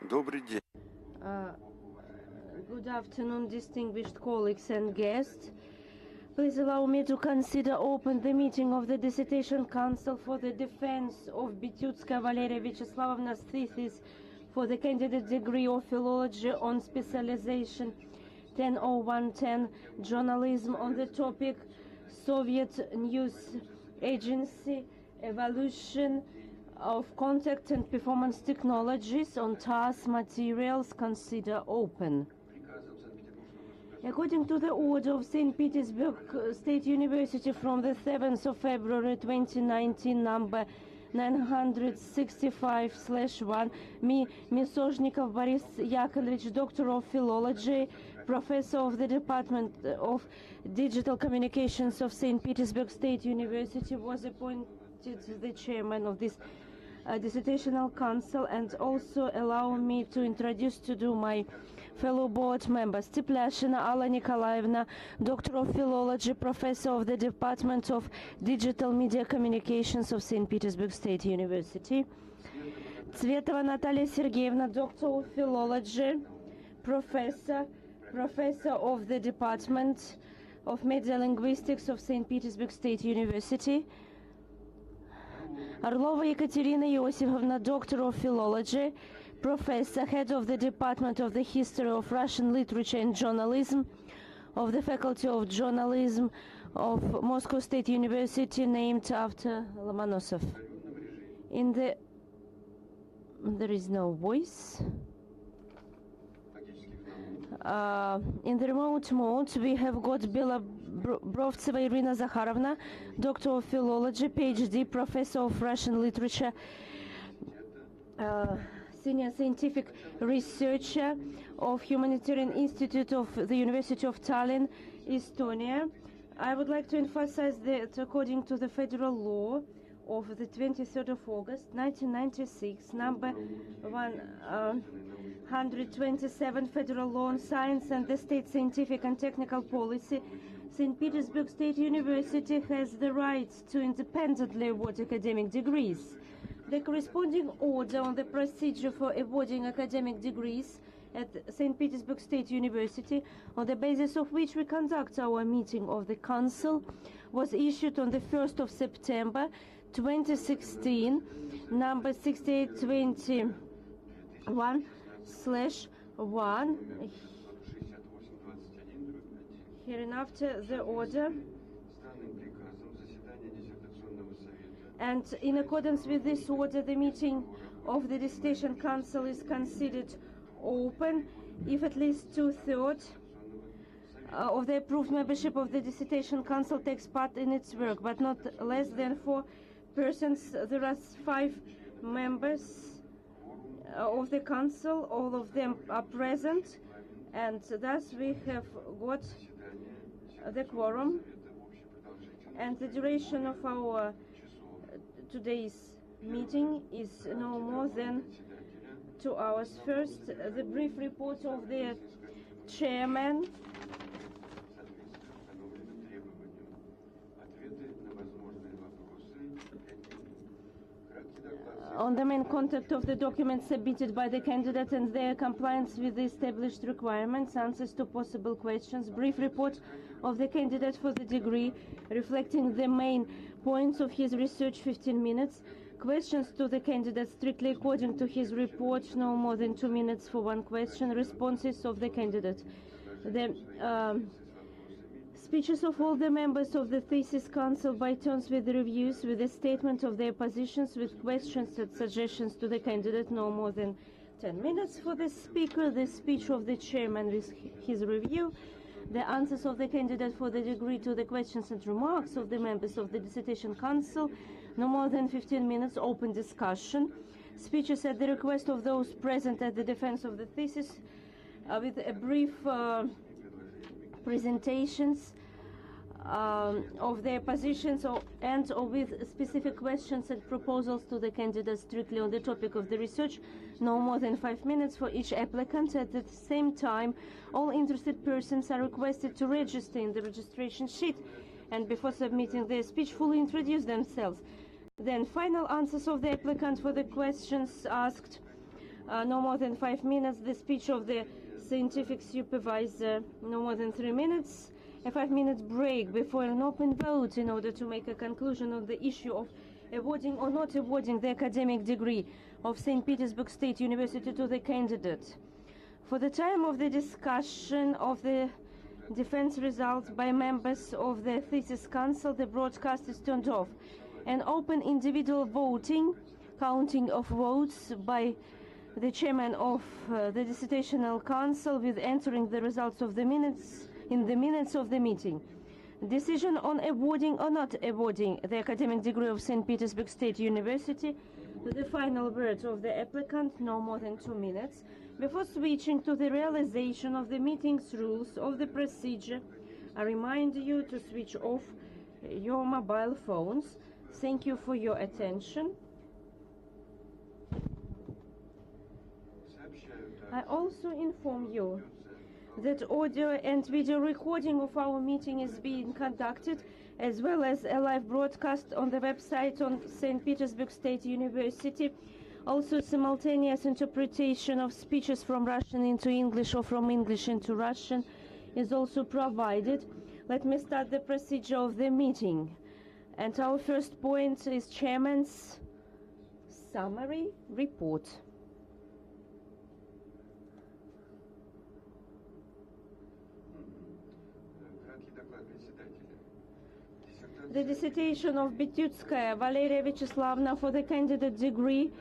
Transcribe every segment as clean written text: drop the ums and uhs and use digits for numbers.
Добрый день. Good afternoon, distinguished colleagues and guests. Please allow me to consider open the meeting of the Dissertation Council for the defense of Bitiutskaia Valeriia Vyacheslavovna's thesis for the candidate degree of philology on specialization 100110 journalism on the topic Soviet News Agency evolution of contact and performance technologies on TASS materials consider open. According to the order of St. Petersburg State University from the 7th of February 2019, number 965/1, me, Misozhnikov Boris Yakovlevich, Doctor of Philology, Professor of the Department of Digital Communications of St. Petersburg State University, was appointed the chairman of this dissertational council, and also allow me to introduce to my fellow board members. Teplyashina Alla Nikolaevna, Doctor of Philology, Professor of the Department of Digital Media Communications of St. Petersburg State University. Tsvetova Natalia Sergeyevna, Doctor of Philology, Professor of the Department of Media Linguistics of St. Petersburg State University. Orlova Ekaterina Iosifovna, Doctor of Philology, Professor, Head of the Department of the History of Russian Literature and Journalism of the Faculty of Journalism of Moscow State University, named after Lomonosov. There is no voice. In the remote mode, we have got Brovtseva Irina Zakharovna, Doctor of Philology, PhD, Professor of Russian Literature, Senior Scientific Researcher of Humanitarian Institute of the University of Tallinn, Estonia. I would like to emphasize that according to the federal law of the 23rd of August 1996, number 127, Federal Law on Science and the State Scientific and Technical Policy, St. Petersburg State University has the right to independently award academic degrees. The corresponding order on the procedure for awarding academic degrees at St. Petersburg State University, on the basis of which we conduct our meeting of the Council, was issued on the 1st of September 2016, number 6821/1. Hereinafter the order, and in accordance with this order, the meeting of the Dissertation Council is considered open if at least 2/3 of the approved membership of the Dissertation Council takes part in its work, but not less than 4 persons. There are 5 members of the Council, all of them are present, and thus we have got the quorum, and the duration of our today's meeting is no more than 2 hours. First, the brief report of the chairman. On the main content of the documents submitted by the candidate and their compliance with the established requirements, answers to possible questions, brief report of the candidate for the degree, reflecting the main points of his research, 15 minutes, questions to the candidate strictly according to his report, no more than 2 minutes for one question, responses of the candidate. The speeches of all the members of the thesis council by turns, with the reviews, with a statement of their positions, with questions and suggestions to the candidate, no more than 10 minutes for the speaker, the speech of the chairman with his review, the answers of the candidate for the degree to the questions and remarks of the members of the Dissertation Council, no more than 15 minutes, open discussion, speeches at the request of those present at the defense of the thesis, with a brief presentations of their positions and with specific questions and proposals to the candidates strictly on the topic of the research, no more than 5 minutes for each applicant. At the same time, all interested persons are requested to register in the registration sheet and before submitting their speech fully introduce themselves. Then final answers of the applicant for the questions asked no more than 5 minutes. The speech of the scientific supervisor, no more than 3 minutes. A 5-minute break before an open vote in order to make a conclusion on the issue of awarding or not awarding the academic degree of St. Petersburg State University to the candidate. For the time of the discussion of the defense results by members of the thesis council, the broadcast is turned off. An open individual voting, counting of votes by the chairman of the dissertational council with entering the results of the minutes in the minutes of the meeting. Decision on awarding or not awarding the academic degree of St. Petersburg State University, the final words of the applicant, no more than 2 minutes. Before switching to the realization of the meeting's rules of the procedure, I remind you to switch off your mobile phones. Thank you for your attention. I also inform you that audio and video recording of our meeting is being conducted, as well as a live broadcast on the website on St. Petersburg State University. Also, simultaneous interpretation of speeches from Russian into English or from English into Russian is also provided. Let me start the procedure of the meeting. And our first point is Chairman's summary report. The dissertation of Bitiutskaia, Valeriia Vyacheslavovna, for the candidate degree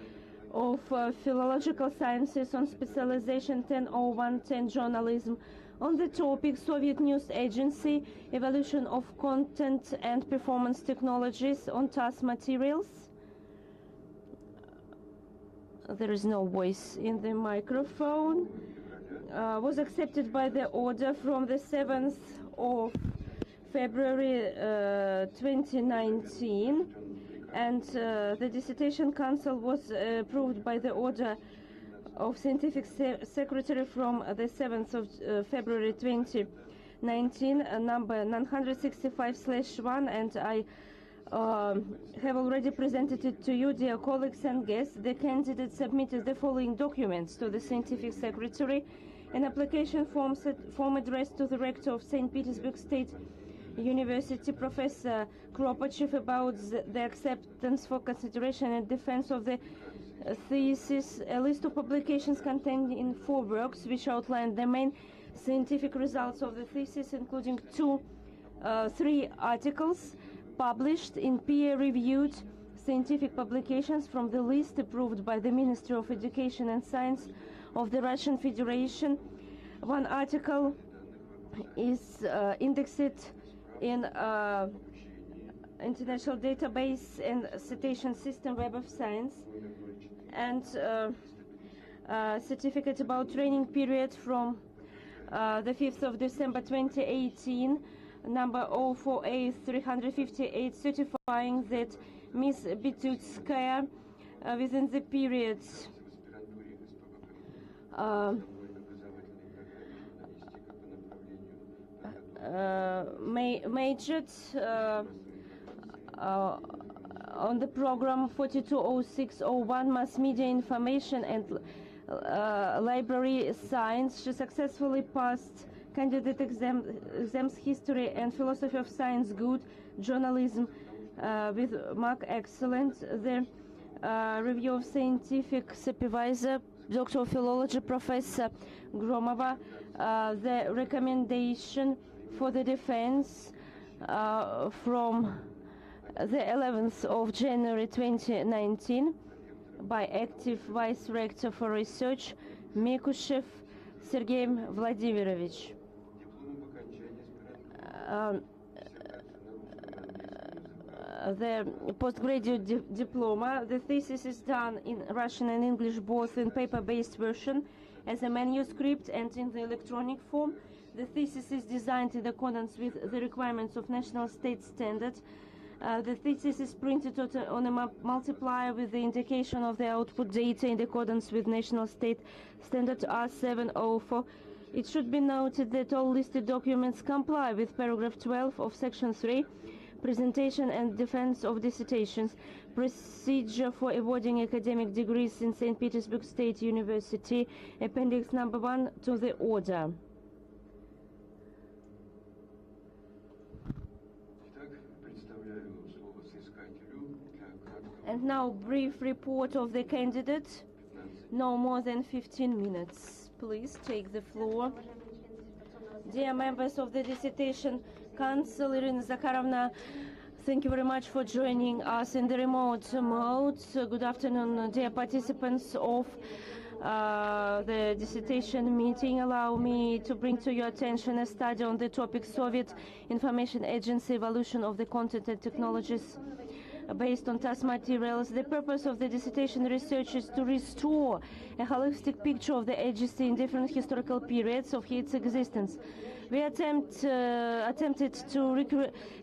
of Philological Sciences on specialization 100110 journalism on the topic Soviet News Agency, evolution of content and performance technologies on TASS materials. There is no voice in the microphone. Was accepted by the order from the 7th of February 2019, and the Dissertation Council was approved by the order of Scientific Secretary from the 7th of February 2019, number 965/1, and I have already presented it to you, dear colleagues and guests. The candidate submitted the following documents to the Scientific Secretary: an application form addressed to the Rector of St. Petersburg State University, Professor Kropachev, about the acceptance for consideration and defense of the thesis, a list of publications contained in 4 works which outline the main scientific results of the thesis, including 3 articles published in peer-reviewed scientific publications from the list approved by the Ministry of Education and Science of the Russian Federation. 1 article is indexed in International Database and Citation System Web of Science, and certificate about training period from the 5th of December 2018, number 048-358, certifying that Ms. Bitiutskaia within the period majored on the program 420601 Mass Media Information and Library Science. She successfully passed candidate exams History and Philosophy of Science Good, Journalism with mark Excellent. The review of scientific supervisor, Doctor of Philology, Professor Gromova, the recommendation for the defense from the 11th of January 2019 by active Vice Rector for Research Mikushev Sergei Vladimirovich. The postgraduate diploma, the thesis is done in Russian and English, both in paper-based version as a manuscript and in the electronic form. The thesis is designed in accordance with the requirements of national state standard. The thesis is printed on a multiplier with the indication of the output data in accordance with national state standard R704. It should be noted that all listed documents comply with paragraph 12 of section 3, presentation and defense of dissertations, procedure for awarding academic degrees in St. Petersburg State University, Appendix number 1 to the order. And now brief report of the candidate, no more than 15 minutes. Please take the floor. Dear members of the Dissertation Council, Irina Zakharovna, thank you very much for joining us in the remote mode. Good afternoon, dear participants of the dissertation meeting. Allow me to bring to your attention a study on the topic Soviet Information Agency Evolution of the Content and Technologies based on TASS materials. The purpose of the dissertation research is to restore a holistic picture of the agency in different historical periods of its existence. We attempted to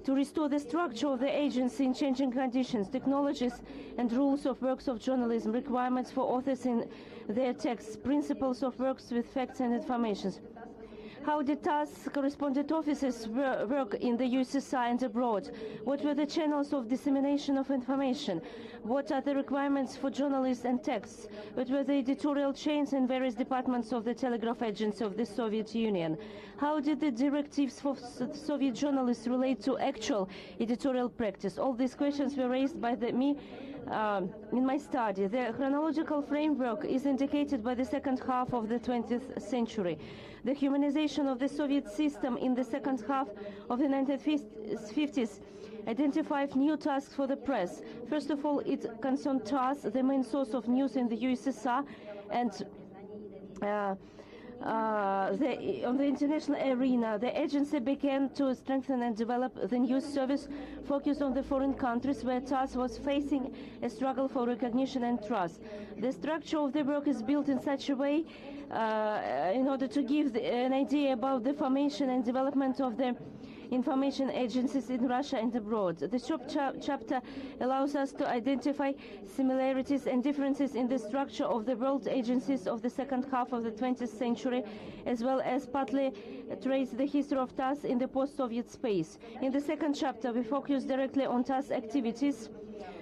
restore the structure of the agency in changing conditions, technologies and rules of works of journalism, requirements for authors in their texts, principles of works with facts and information. How did TASS correspondent offices work in the USSR and abroad? What were the channels of dissemination of information? What are the requirements for journalists and texts? What were the editorial chains in various departments of the telegraph agency of the Soviet Union? How did the directives for Soviet journalists relate to actual editorial practice? All these questions were raised by me in my study. The chronological framework is indicated by the second half of the 20th century. The humanization of the Soviet system in the second half of the 1950s identified new tasks for the press. First of all, it concerned TASS, the main source of news in the USSR, and on the international arena, the agency began to strengthen and develop the news service focused on the foreign countries where TASS was facing a struggle for recognition and trust. The structure of the work is built in such a way in order to give an idea about the formation and development of the information agencies in Russia and abroad. The chapter allows us to identify similarities and differences in the structure of the world agencies of the second half of the 20th century, as well as partly trace the history of TASS in the post-Soviet space. In the second chapter, we focus directly on TASS activities.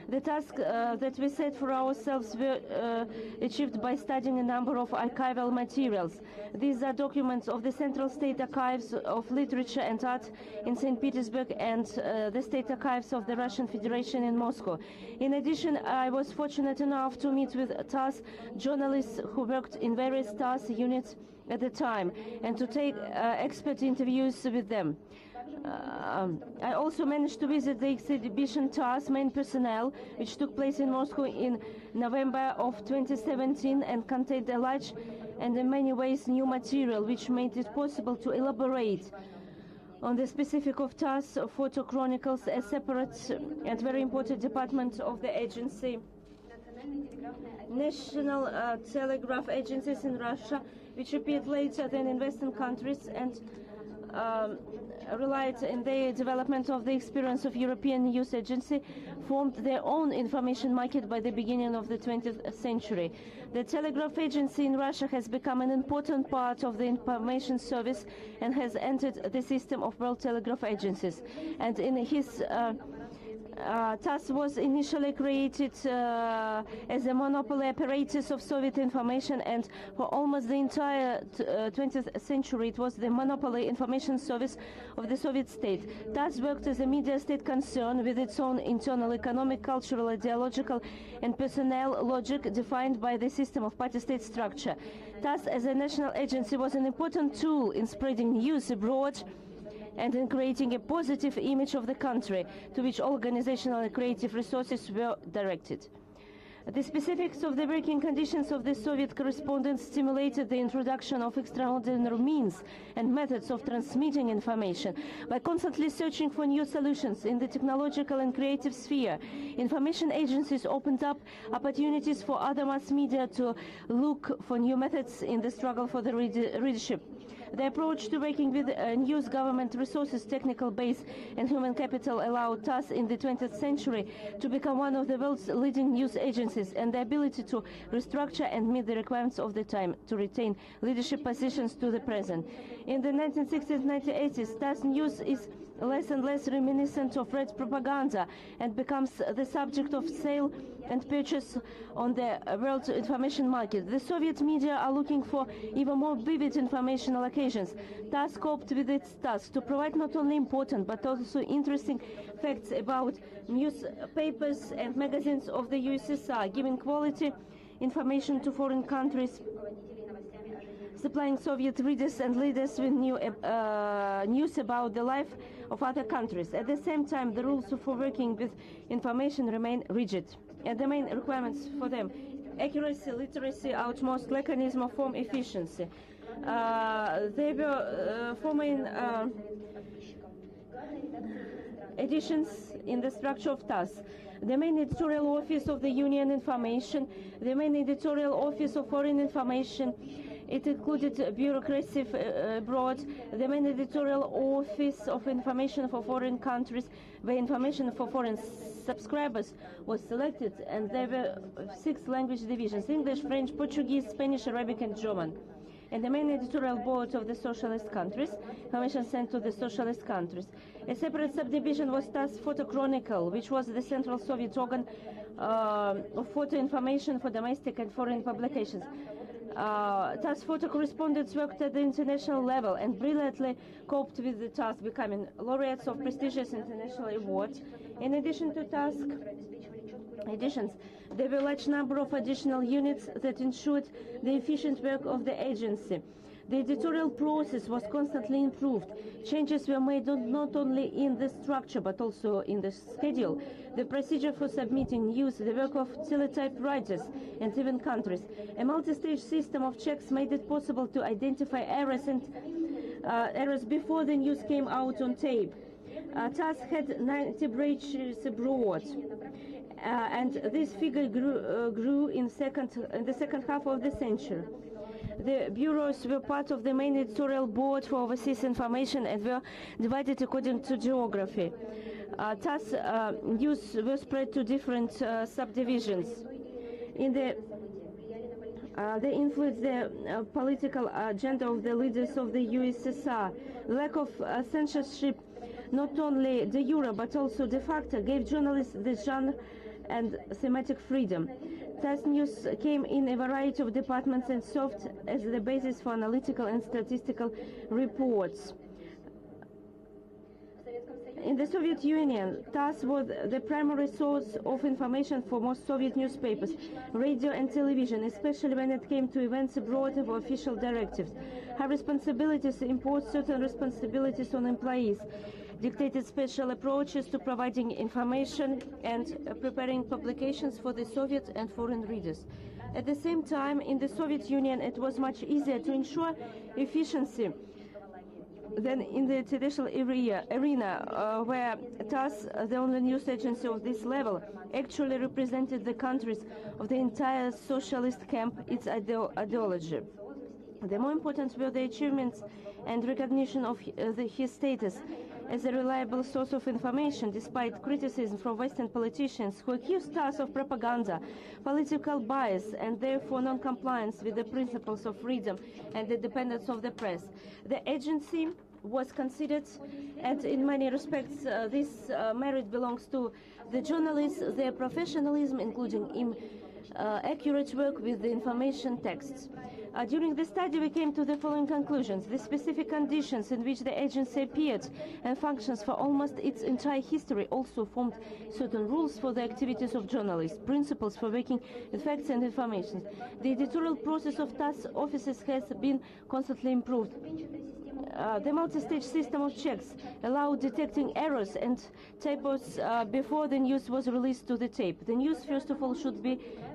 The task that we set for ourselves were achieved by studying a number of archival materials. These are documents of the Central State Archives of Literature and Art in St. Petersburg and the State Archives of the Russian Federation in Moscow. In addition, I was fortunate enough to meet with TASS journalists who worked in various TASS units at the time and to take expert interviews with them. I also managed to visit the exhibition TASS main personnel, which took place in Moscow in November of 2017 and contained a large and in many ways new material, which made it possible to elaborate on the specific of TASS photo chronicles, a separate and very important department of the agency. National telegraph agencies in Russia, which appeared later than in Western countries and relied in the development of the experience of European news agency, formed their own information market by the beginning of the 20th century. The telegraph agency in Russia has become an important part of the information service and has entered the system of world telegraph agencies. And in his TASS was initially created as a monopoly apparatus of Soviet information, and for almost the entire 20th century it was the monopoly information service of the Soviet state. TASS worked as a media state concern with its own internal economic, cultural, ideological and personnel logic defined by the system of party-state structure. TASS as a national agency was an important tool in spreading news abroad and in creating a positive image of the country, to which organizational and creative resources were directed. The specifics of the working conditions of the Soviet correspondents stimulated the introduction of extraordinary means and methods of transmitting information. By constantly searching for new solutions in the technological and creative sphere, information agencies opened up opportunities for other mass media to look for new methods in the struggle for the readership. The approach to working with news, government resources, technical base and human capital allowed TASS in the 20th century to become one of the world's leading news agencies, and the ability to restructure and meet the requirements of the time to retain leadership positions to the present. In the 1960s and 1980s, TASS News is less and less reminiscent of red propaganda and becomes the subject of sale and purchase on the world information market. The Soviet media are looking for even more vivid informational occasions. TASS coped with its task to provide not only important but also interesting facts about newspapers and magazines of the USSR, giving quality information to foreign countries, supplying Soviet readers and leaders with news about the life of other countries. At the same time, the rules for working with information remain rigid, and the main requirements for them: accuracy, literacy, utmost mechanism, form, efficiency. There were four main additions in the structure of TASS: the main editorial office of the Union Information, the main editorial office of Foreign Information. It included bureaucracy abroad, the main editorial office of information for foreign countries, where information for foreign subscribers was selected, and there were 6 language divisions: English, French, Portuguese, Spanish, Arabic, and German. And the main editorial board of the socialist countries, information sent to the socialist countries. A separate subdivision was TASS Photo Chronicle, which was the central Soviet organ of photo information for domestic and foreign publications. TASS photo correspondents worked at the international level and brilliantly coped with the task, becoming laureates of prestigious international awards. In addition to TASS editions, there were a large number of additional units that ensured the efficient work of the agency. The editorial process was constantly improved. Changes were made not only in the structure but also in the schedule, the procedure for submitting news, the work of teletype writers, and even countries. A multi-stage system of checks made it possible to identify errors before the news came out on tape. TASS had 90 branches abroad, and this figure grew in the second half of the century. The bureaus were part of the main editorial board for overseas information and were divided according to geography. TASS news were spread to different subdivisions. They influenced the political agenda of the leaders of the USSR. Lack of censorship, not only de jure but also de facto, gave journalists the genre and thematic freedom. TASS news came in a variety of departments and served as the basis for analytical and statistical reports. In the Soviet Union, TASS was the primary source of information for most Soviet newspapers, radio and television, especially when it came to events abroad or official directives. High responsibilities imposed certain responsibilities on employees, dictated special approaches to providing information and preparing publications for the Soviet and foreign readers. At the same time, in the Soviet Union, it was much easier to ensure efficiency than in the traditional arena, where TASS, the only news agency of this level, actually represented the countries of the entire socialist camp, its ideology. The more important were the achievements and recognition of his status as a reliable source of information, despite criticism from Western politicians who accused TASS of propaganda, political bias, and therefore non-compliance with the principles of freedom and the independence of the press. The agency was considered, and in many respects this merit belongs to the journalists, their professionalism, including accurate work with the information texts. During the study, we came to the following conclusions. The specific conditions in which the agency appeared and functions for almost its entire history also formed certain rules for the activities of journalists, principles for working with facts and information. The editorial process of TASS offices has been constantly improved. The multi-stage system of checks allowed detecting errors and typos before the news was released to the tape. The news, first of all, should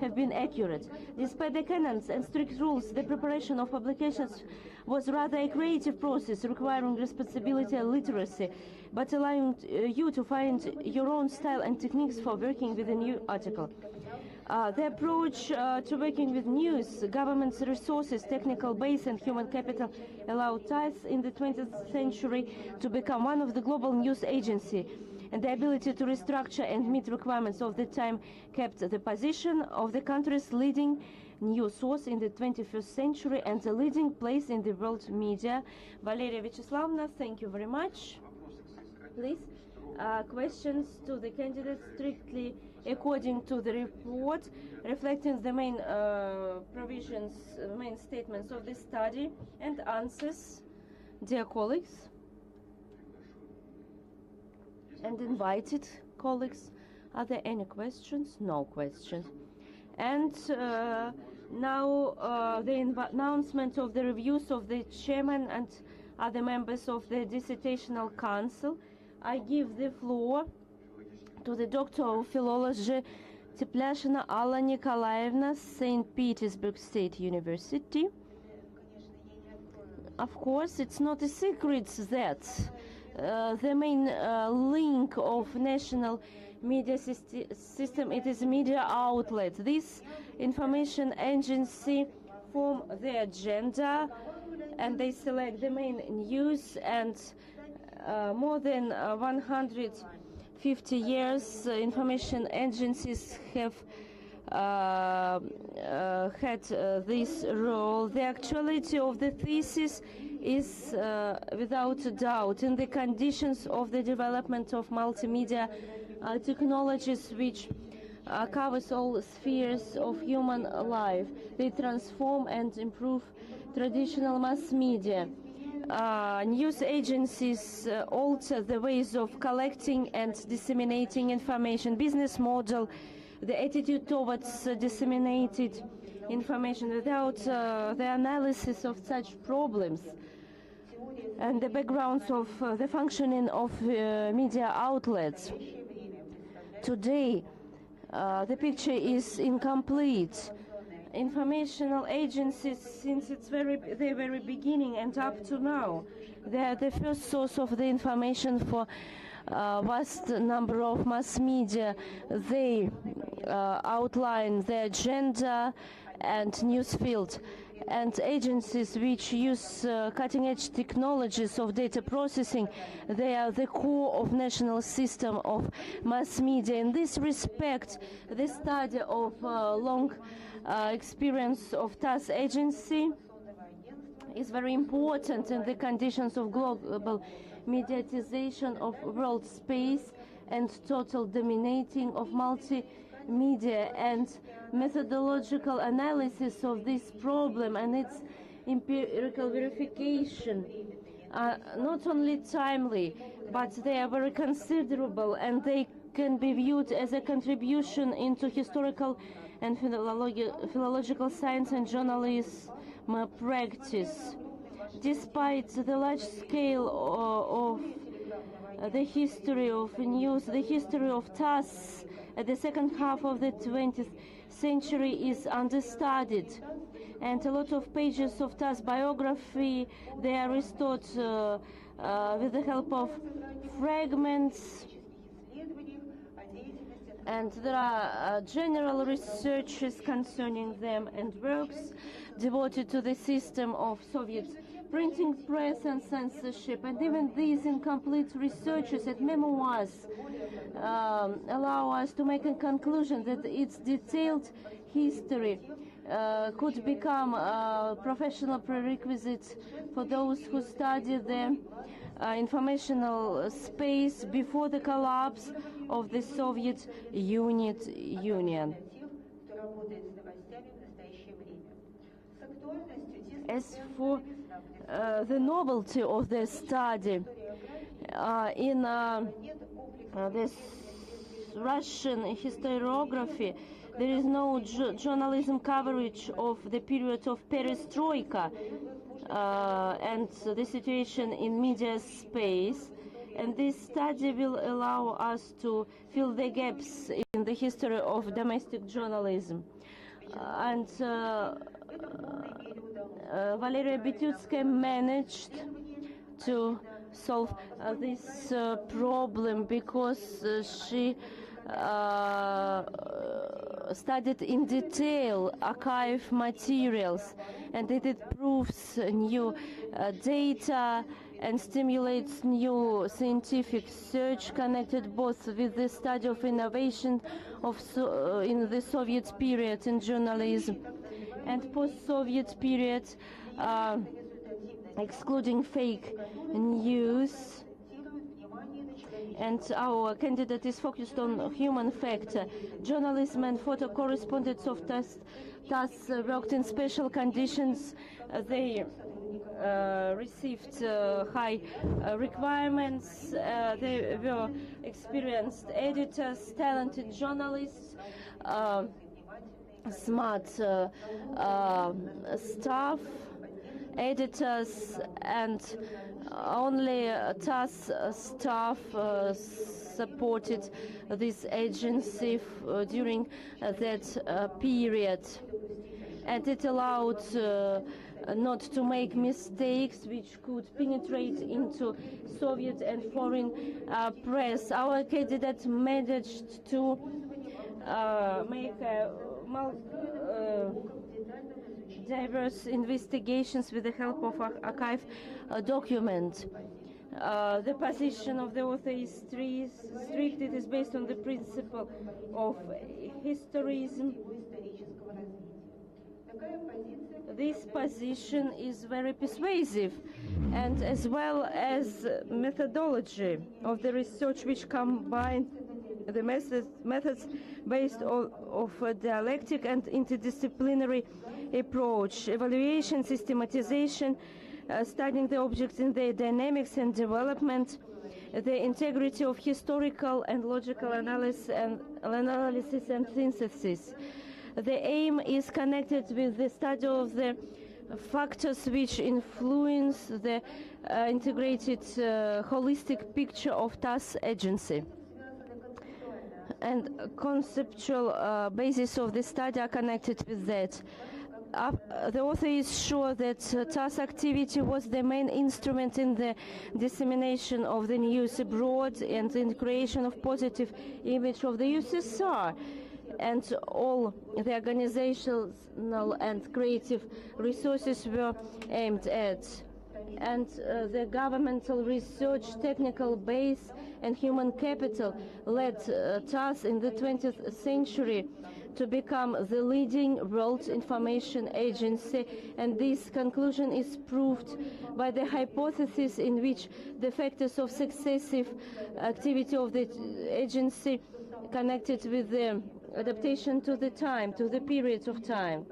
have been accurate. Despite the canons and strict rules, the preparation of publications was rather a creative process requiring responsibility and literacy, but allowing you to find your own style and techniques for working with a new article. The approach to working with news, government's resources, technical base and human capital allowed TASS in the 20th century to become one of the global news agencies, and the ability to restructure and meet requirements of the time kept the position of the country's leading news source in the 21st century and the leading place in the world media. Valeriia Vyacheslavovna, thank you very much. Please, questions to the candidates strictly according to the report, reflecting the main provisions, main statements of the study, and answers, dear colleagues and invited colleagues. Are there any questions? No questions. And now the announcement of the reviews of the chairman and other members of the Dissertational Council. I give the floor to the Doctor of Philology, Teplyashina Alla Nikolaevna, St. Petersburg State University. Of course, it's not a secret that the main link of national media system, it is media outlet. This information agency form the agenda and they select the main news, and more than 150 years information agencies have had this role. The actuality of the thesis is without a doubt in the conditions of the development of multimedia technologies, which covers all spheres of human life. They transform and improve traditional mass media. News agencies alter the ways of collecting and disseminating information, business model, the attitude towards disseminated information without the analysis of such problems and the backgrounds of the functioning of media outlets. Today, the picture is incomplete. Informational agencies, since the very beginning and up to now, they are the first source of the information for vast number of mass media. They outline the agenda and news field, and agencies which use cutting-edge technologies of data processing, they are the core of national system of mass media. In this respect, the study of long experience of TASS agency is very important in the conditions of global mediatization of world space and total dominating of multimedia, and methodological analysis of this problem and its empirical verification are not only timely, but they are very considerable, and they can be viewed as a contribution into historical and philological science and journalism practice. Despite the large scale of the history of news, the history of TASS at the second half of the 20th century is understudied, and a lot of pages of TASS biography, they are restored with the help of fragments, and there are general researches concerning them and works devoted to the system of Soviet printing press and censorship. And even these incomplete researches and memoirs allow us to make a conclusion that its detailed history could become a professional prerequisite for those who study the informational space before the collapse of the Soviet Union. As for the novelty of the study, in this Russian historiography, there is no journalism coverage of the period of perestroika and the situation in media space, and this study will allow us to fill the gaps in the history of domestic journalism. And Valeriia Bitiutskaia managed to solve this problem because she studied in detail archive materials, and it proves new data and stimulates new scientific search connected both with the study of innovation of in the Soviet period in journalism and post-Soviet period, excluding fake news. and our candidate is focused on human factor. Journalism and photo correspondents of TASS worked in special conditions. They received high requirements. They were experienced editors, talented journalists, smart staff, editors, and only TASS staff supported this agency during that period, and it allowed not to make mistakes which could penetrate into Soviet and foreign press. Our candidate managed to make diverse investigations with the help of archive document. The position of the author is strict. It is based on the principle of historism. This position is very persuasive, and as well as methodology of the research which combine the methods based of a dialectic and interdisciplinary approach, evaluation, systematization, studying the objects in their dynamics and development, the integrity of historical and logical analysis and synthesis. The aim is connected with the study of the factors which influence the integrated holistic picture of TASS agency. And conceptual basis of the study are connected with that. The author is sure that TASS activity was the main instrument in the dissemination of the news abroad and in the creation of positive image of the USSR. And all the organizational and creative resources were aimed at. And the governmental research, technical base, and human capital led TASS in the 20th century to become the leading world information agency, and this conclusion is proved by the hypothesis in which the factors of successive activity of the agency connected with the adaptation to the time, to the periods of time,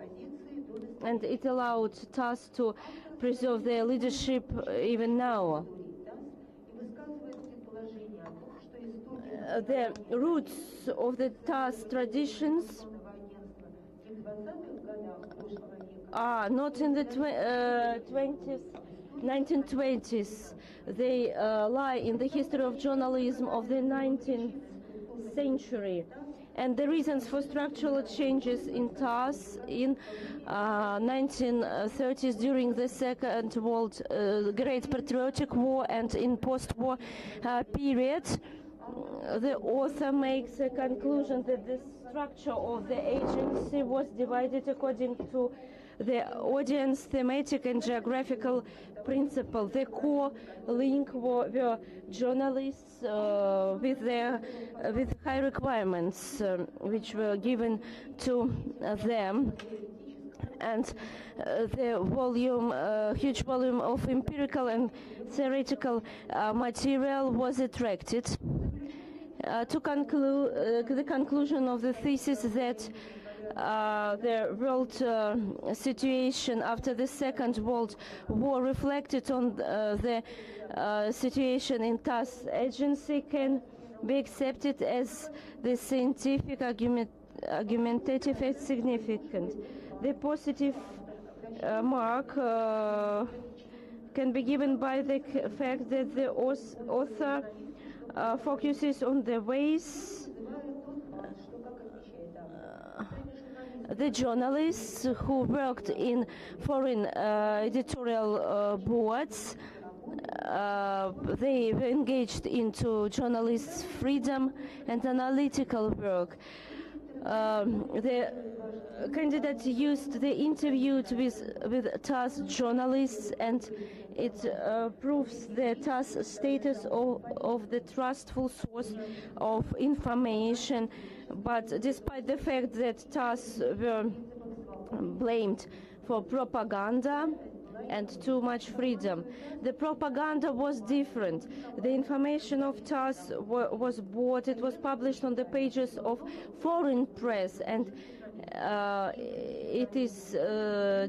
and it allowed TASS to preserve their leadership even now. The roots of the TASS traditions are not in the 1920s. They lie in the history of journalism of the 19th century. And the reasons for structural changes in TASS in 1930s during the Second World Great Patriotic War and in post-war period, the author makes a conclusion that the structure of the agency was divided according to the audience, thematic and geographical principle. The core link were journalists with high requirements which were given to them, and the huge volume of empirical and theoretical material was attracted. To conclude, the conclusion of the thesis that the world situation after the Second World War reflected on the situation in TASS agency can be accepted as the scientific argumentative and significant. The positive mark can be given by the fact that the author focuses on the ways the journalists who worked in foreign editorial boards, they were engaged into journalists' freedom and analytical work. The candidate used the interview with TASS journalists, and it proves the TASS status of the trustful source of information. But despite the fact that TASS were blamed for propaganda, and too much freedom. The propaganda was different. The information of TASS was bought. It was published on the pages of foreign press, and it is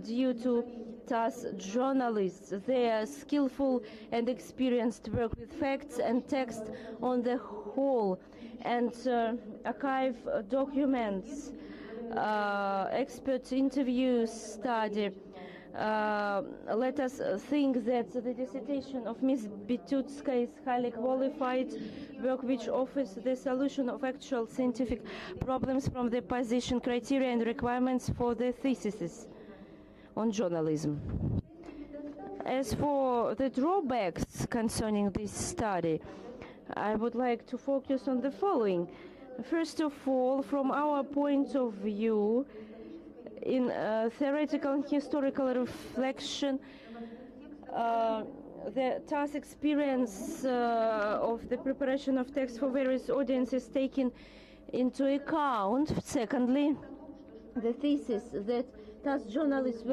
due to TASS journalists, their skillful and experienced work with facts and text on the whole, and archive documents, expert interviews, study. Let us think that the dissertation of Ms. Bitiutskaia is highly qualified work which offers the solution of actual scientific problems from the position, criteria and requirements for the theses on journalism. As for the drawbacks concerning this study, I would like to focus on the following. First of all, from our point of view, in theoretical and historical reflection, the TASS experience of the preparation of text for various audiences taken into account. Secondly, the thesis that TASS journalists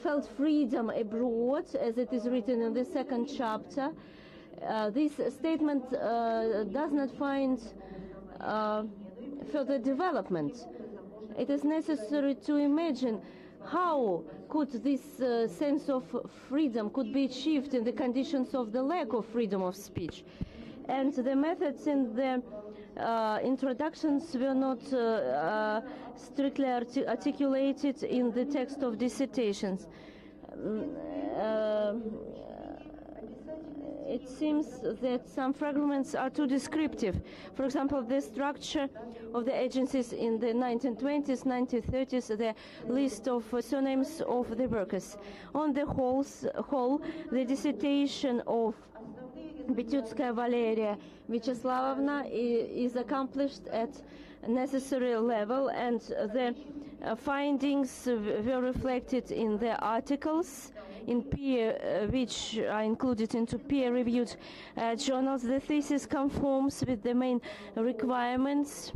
felt freedom abroad, as it is written in the second chapter. This statement does not find further development. It is necessary to imagine how could this sense of freedom could be achieved in the conditions of the lack of freedom of speech. And the methods in the introductions were not strictly articulated in the text of dissertations. It seems that some fragments are too descriptive. For example, the structure of the agencies in the 1920s, 1930s, the list of surnames of the workers. On the whole, the dissertation of Bitiutskaia Valeriia Vyacheslavovna is accomplished at necessary level, and the findings were reflected in the articles in which are included into peer-reviewed journals. The thesis conforms with the main requirements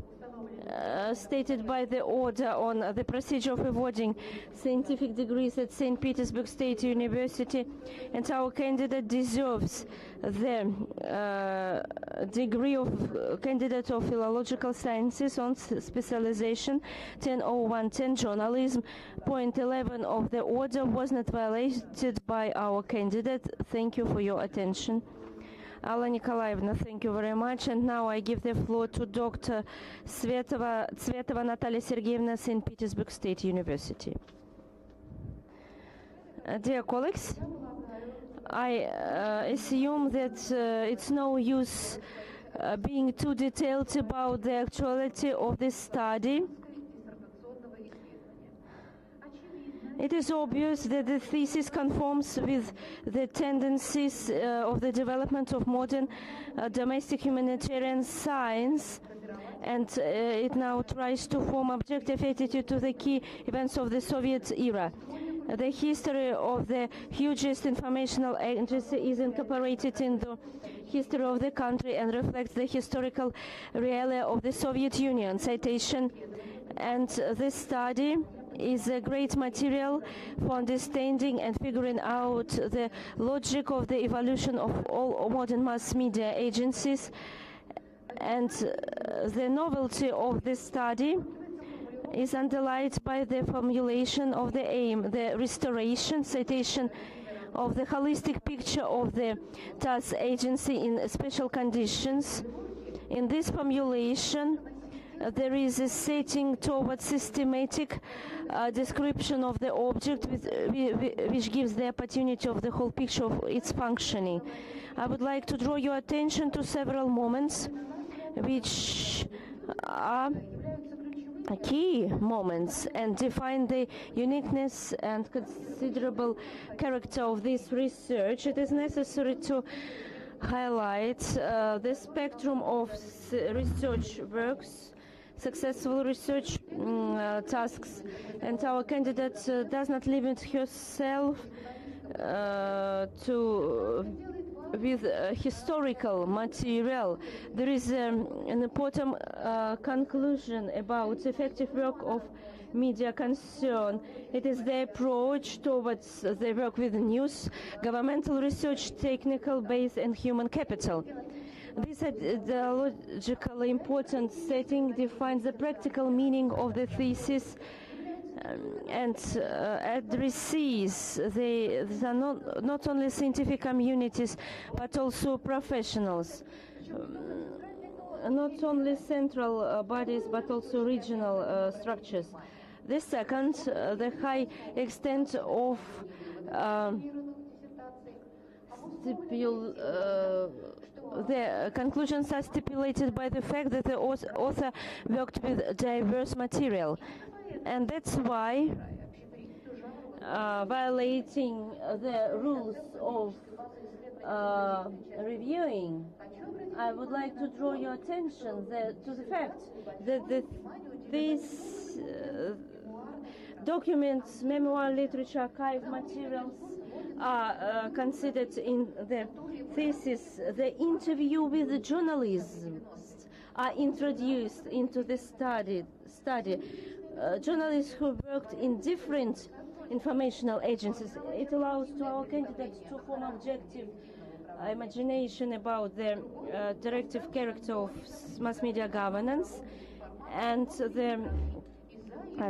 stated by the order on the procedure of awarding scientific degrees at St. Petersburg State University, and our candidate deserves the degree of candidate of Philological Sciences on specialization 10.01.10 journalism. Point 11 of the order was not violated by our candidate. Thank you for your attention. Alla Nikolaevna, thank you very much. And now I give the floor to Dr. Tsvetova Natalia Sergeyevna, St. Petersburg State University. Dear colleagues, I assume that it's no use being too detailed about the actuality of this study. It is obvious that the thesis conforms with the tendencies of the development of modern domestic humanitarian science, and it now tries to form objective attitude to the key events of the Soviet era. The history of the hugest informational agency is incorporated in the history of the country and reflects the historical reality of the Soviet Union. Citation, and this study is a great material for understanding and figuring out the logic of the evolution of all modern mass media agencies, and the novelty of this study is underlined by the formulation of the aim, the restoration, citation, of the holistic picture of the TASS agency in special conditions. In this formulation, there is a setting towards systematic description of the object which gives the opportunity of the whole picture of its functioning. I would like to draw your attention to several moments which are key moments and define the uniqueness and considerable character of this research. It is necessary to highlight the spectrum of research works, successful research tasks, and our candidate does not limit herself to with historical material. There is an important conclusion about effective work of media concern. It is the approach towards the work with news, governmental research, technical base, and human capital. This ideologically important setting defines the practical meaning of the thesis and addresses the not only scientific communities but also professionals, not only central bodies but also regional structures. The second, the high extent of the conclusions are stipulated by the fact that the author worked with diverse material, and that's why violating the rules of reviewing, I would like to draw your attention to the fact that these documents, memoir, literature, archive materials are considered in the thesis. The interview with the journalists are introduced into the study. Journalists who worked in different informational agencies. It allows to our candidates to form objective imagination about the directive character of mass media governance and the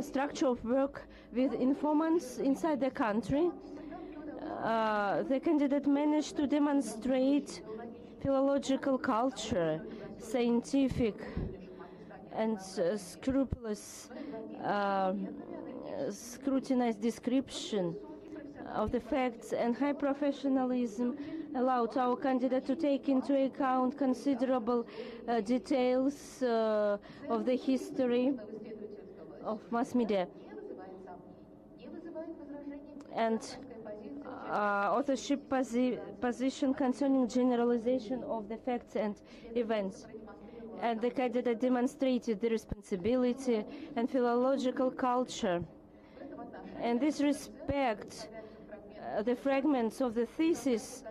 structure of work with informants inside the country. The candidate managed to demonstrate philological culture, scientific and scrupulous scrutinized description of the facts, and high professionalism allowed our candidate to take into account considerable details of the history of mass media and authorship position concerning generalization of the facts and events. And the candidate demonstrated the responsibility and philological culture. In this respect, the fragments of the thesis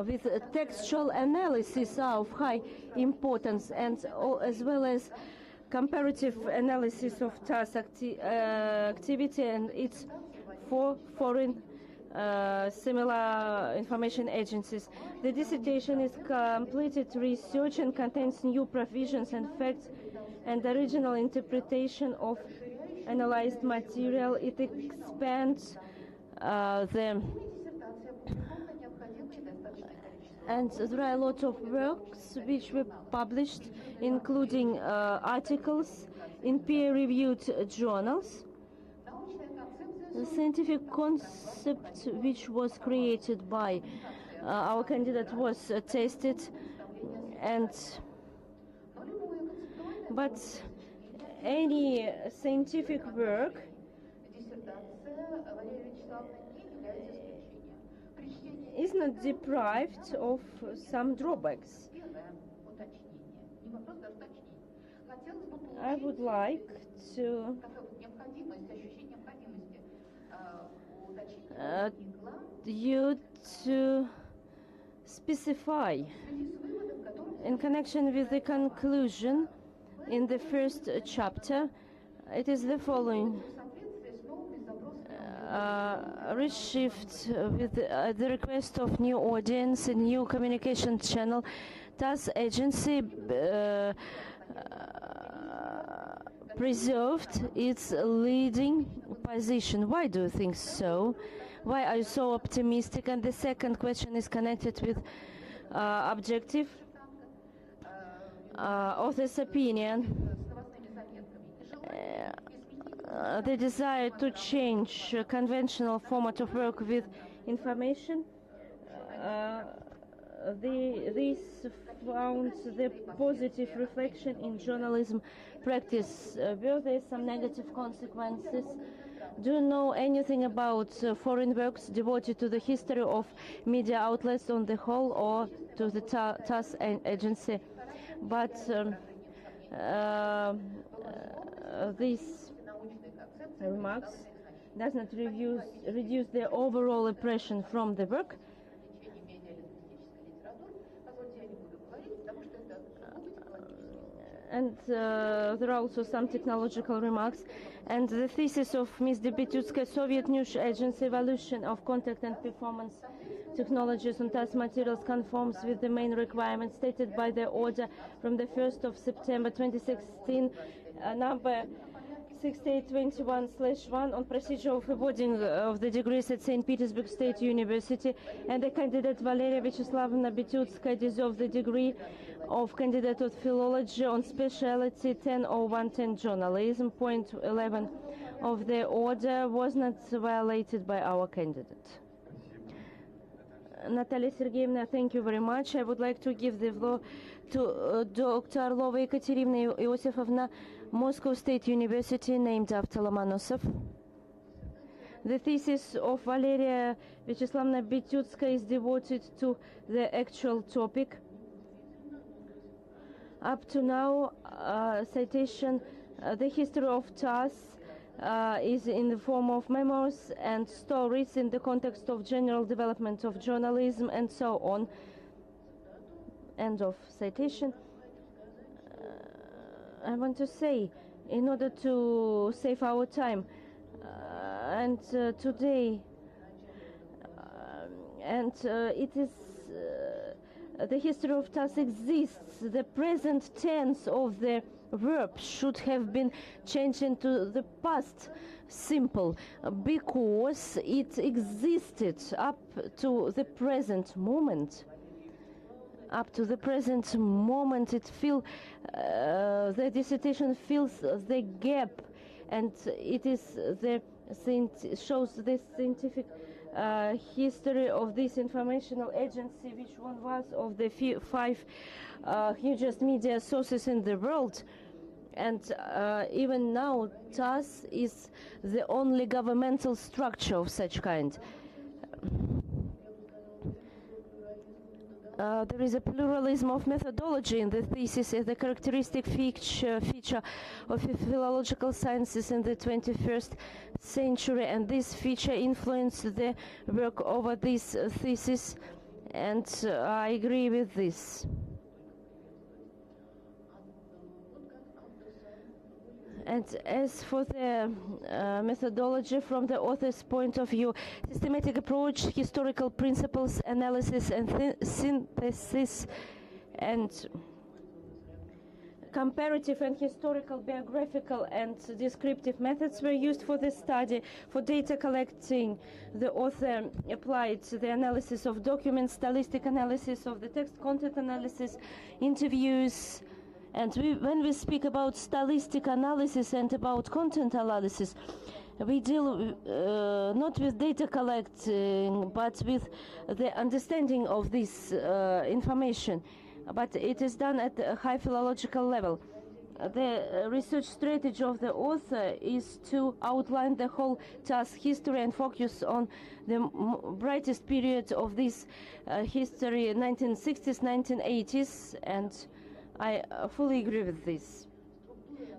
with textual analysis are of high importance, and as well as comparative analysis of TASS activity and its foreign similar information agencies. The dissertation is completed research and contains new provisions and facts and original interpretation of analyzed material. It expands and there are a lot of works which were published, including articles in peer-reviewed journals. The scientific concept which was created by our candidate was tested, but any scientific work is not deprived of some drawbacks. I would like to you to specify in connection with the conclusion in the first chapter. It is the following: reshift with the request of new audience, a new communication channel. TASS agency preserved its leading position. Why do you think so? Why are you so optimistic? And the second question is connected with objective author's opinion. The desire to change conventional format of work with information. This found the positive reflection in journalism practice. Were there some negative consequences? Do you know anything about foreign works devoted to the history of media outlets on the whole, or to the TASS agency? But these remarks does not reduce the overall impression from the work. And there are also some technological remarks. And the thesis of Ms. Bitiutskaia, Soviet News Agency evolution of contact and performance technologies on TASS materials conforms with the main requirements stated by the order from the 1st of September 2016, number 6821/1 on procedure of awarding of the degrees at St. Petersburg State University, and the candidate Valeriia Vyacheslavovna Bitiutskaia deserves the degree of candidate of philology on specialty 100110 journalism. Point 11 of the order was not violated by our candidate. Natalia Sergeyevna, thank you very much. I would like to give the floor to Dr. Orlova Ekaterina Iosifovna, Moscow State University, named after Lomonosov. The thesis of Valeriia Vyacheslavovna Bitiutskaia is devoted to the actual topic. Up to now, citation, the history of TASS is in the form of memoirs and stories in the context of general development of journalism and so on. End of citation. I want to say, in order to save our time, and today, it is the history of TASS exists. The present tense of the verb should have been changed into the past simple, because it existed up to the present moment. Up to the present moment, the dissertation fills the gap, and it is shows the scientific history of this informational agency, which one was of the five hugest media sources in the world. And even now, TASS is the only governmental structure of such kind. There is a pluralism of methodology in the thesis as a characteristic feature of philological sciences in the 21st century, and this feature influenced the work over this thesis, and I agree with this. And as for the methodology from the author's point of view, systematic approach, historical principles, analysis and synthesis, and comparative and historical, biographical and descriptive methods were used for the study. For data collecting, the author applied the analysis of documents, stylistic analysis of the text, content analysis, interviews. And when we speak about stylistic analysis and about content analysis, we deal not with data collecting, but with the understanding of this information. But it is done at a high philological level. The research strategy of the author is to outline the whole TASS history and focus on the brightest period of this history, 1960s, 1980s, and I fully agree with this.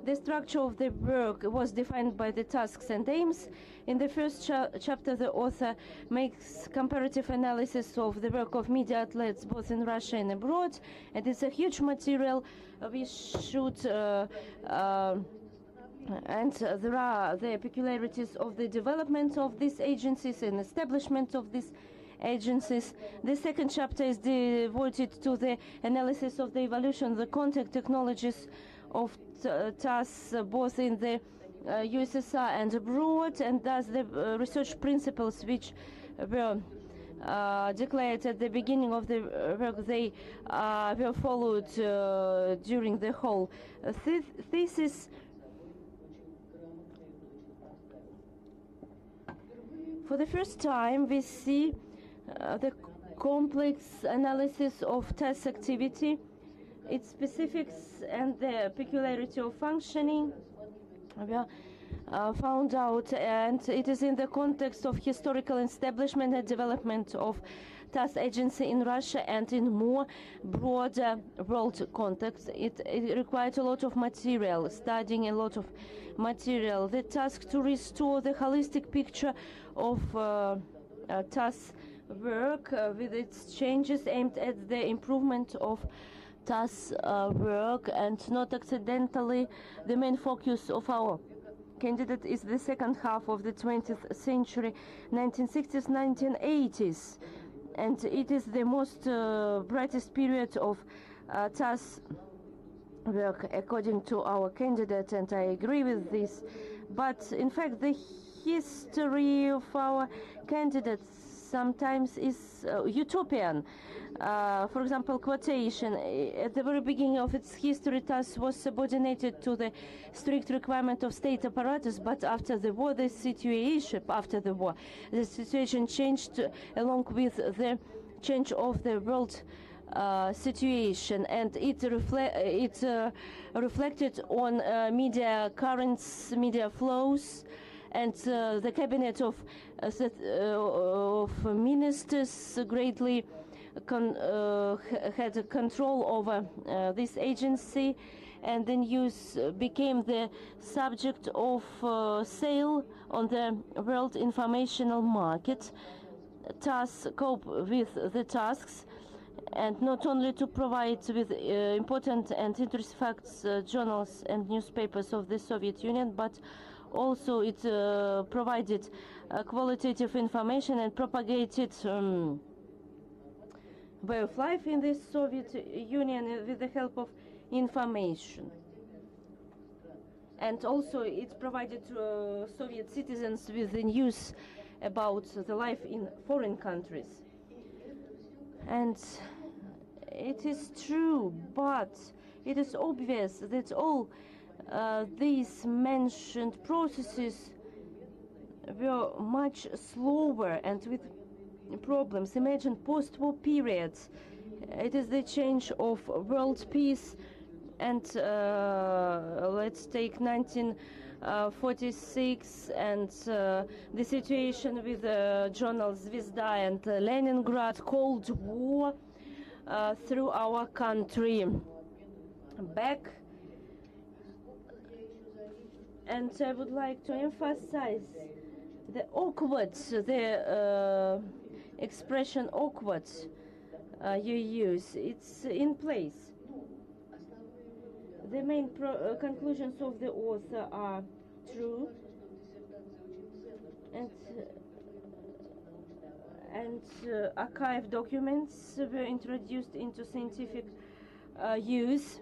The structure of the work was defined by the tasks and aims. In the first chapter, the author makes comparative analysis of the work of media outlets both in Russia and abroad, and it's a huge material. We should and there are the peculiarities of the development of these agencies and establishment of these agencies. The second chapter is devoted to the analysis of the evolution of the contact technologies of TASS both in the USSR and abroad, and thus the research principles which were declared at the beginning of the work, they were followed during the whole thesis. For the first time, we see the complex analysis of TASS activity, its specifics and the peculiarity of functioning were found out, and it is in the context of historical establishment and development of TASS agency in Russia and in more broader world context. It required a lot of material, studying a lot of material. The task to restore the holistic picture of TASS work with its changes aimed at the improvement of TASS work, and not accidentally the main focus of our candidate is the second half of the 20th century, 1960s, 1980s, and it is the most brightest period of TASS work according to our candidate, and I agree with this. But in fact the history of our candidates sometimes is utopian. For example, quotation: at the very beginning of its history, TASS was subordinated to the strict requirement of state apparatus, but after the war, the situation changed along with the change of the world situation, and it reflected on media currents, media flows, and the cabinet of ministers greatly had control over this agency, and the news became the subject of sale on the world informational market. TASS cope with the tasks, and not only to provide with important and interesting facts, journals and newspapers of the Soviet Union, but also it provided qualitative information and propagated way of life in the Soviet Union with the help of information. And also it provided Soviet citizens with the news about the life in foreign countries. And it is true, but it is obvious that all these mentioned processes were much slower and with problems. Imagine post-war periods. It is the change of world peace, and let's take 1946 and the situation with journal Zvezda and Leningrad, Cold War through our country back. And I would like to emphasize the awkward, the expression awkward you use. It's in place. The main conclusions of the author are true, and archive documents were introduced into scientific use.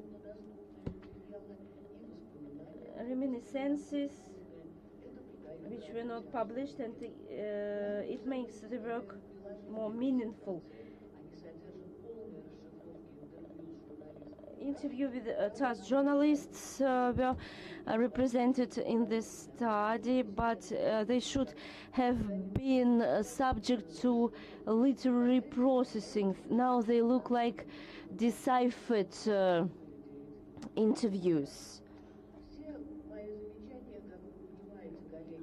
Reminiscences which were not published, and it makes the work more meaningful. Interview with TASS journalists were represented in this study, but they should have been subject to literary processing. Now they look like deciphered interviews.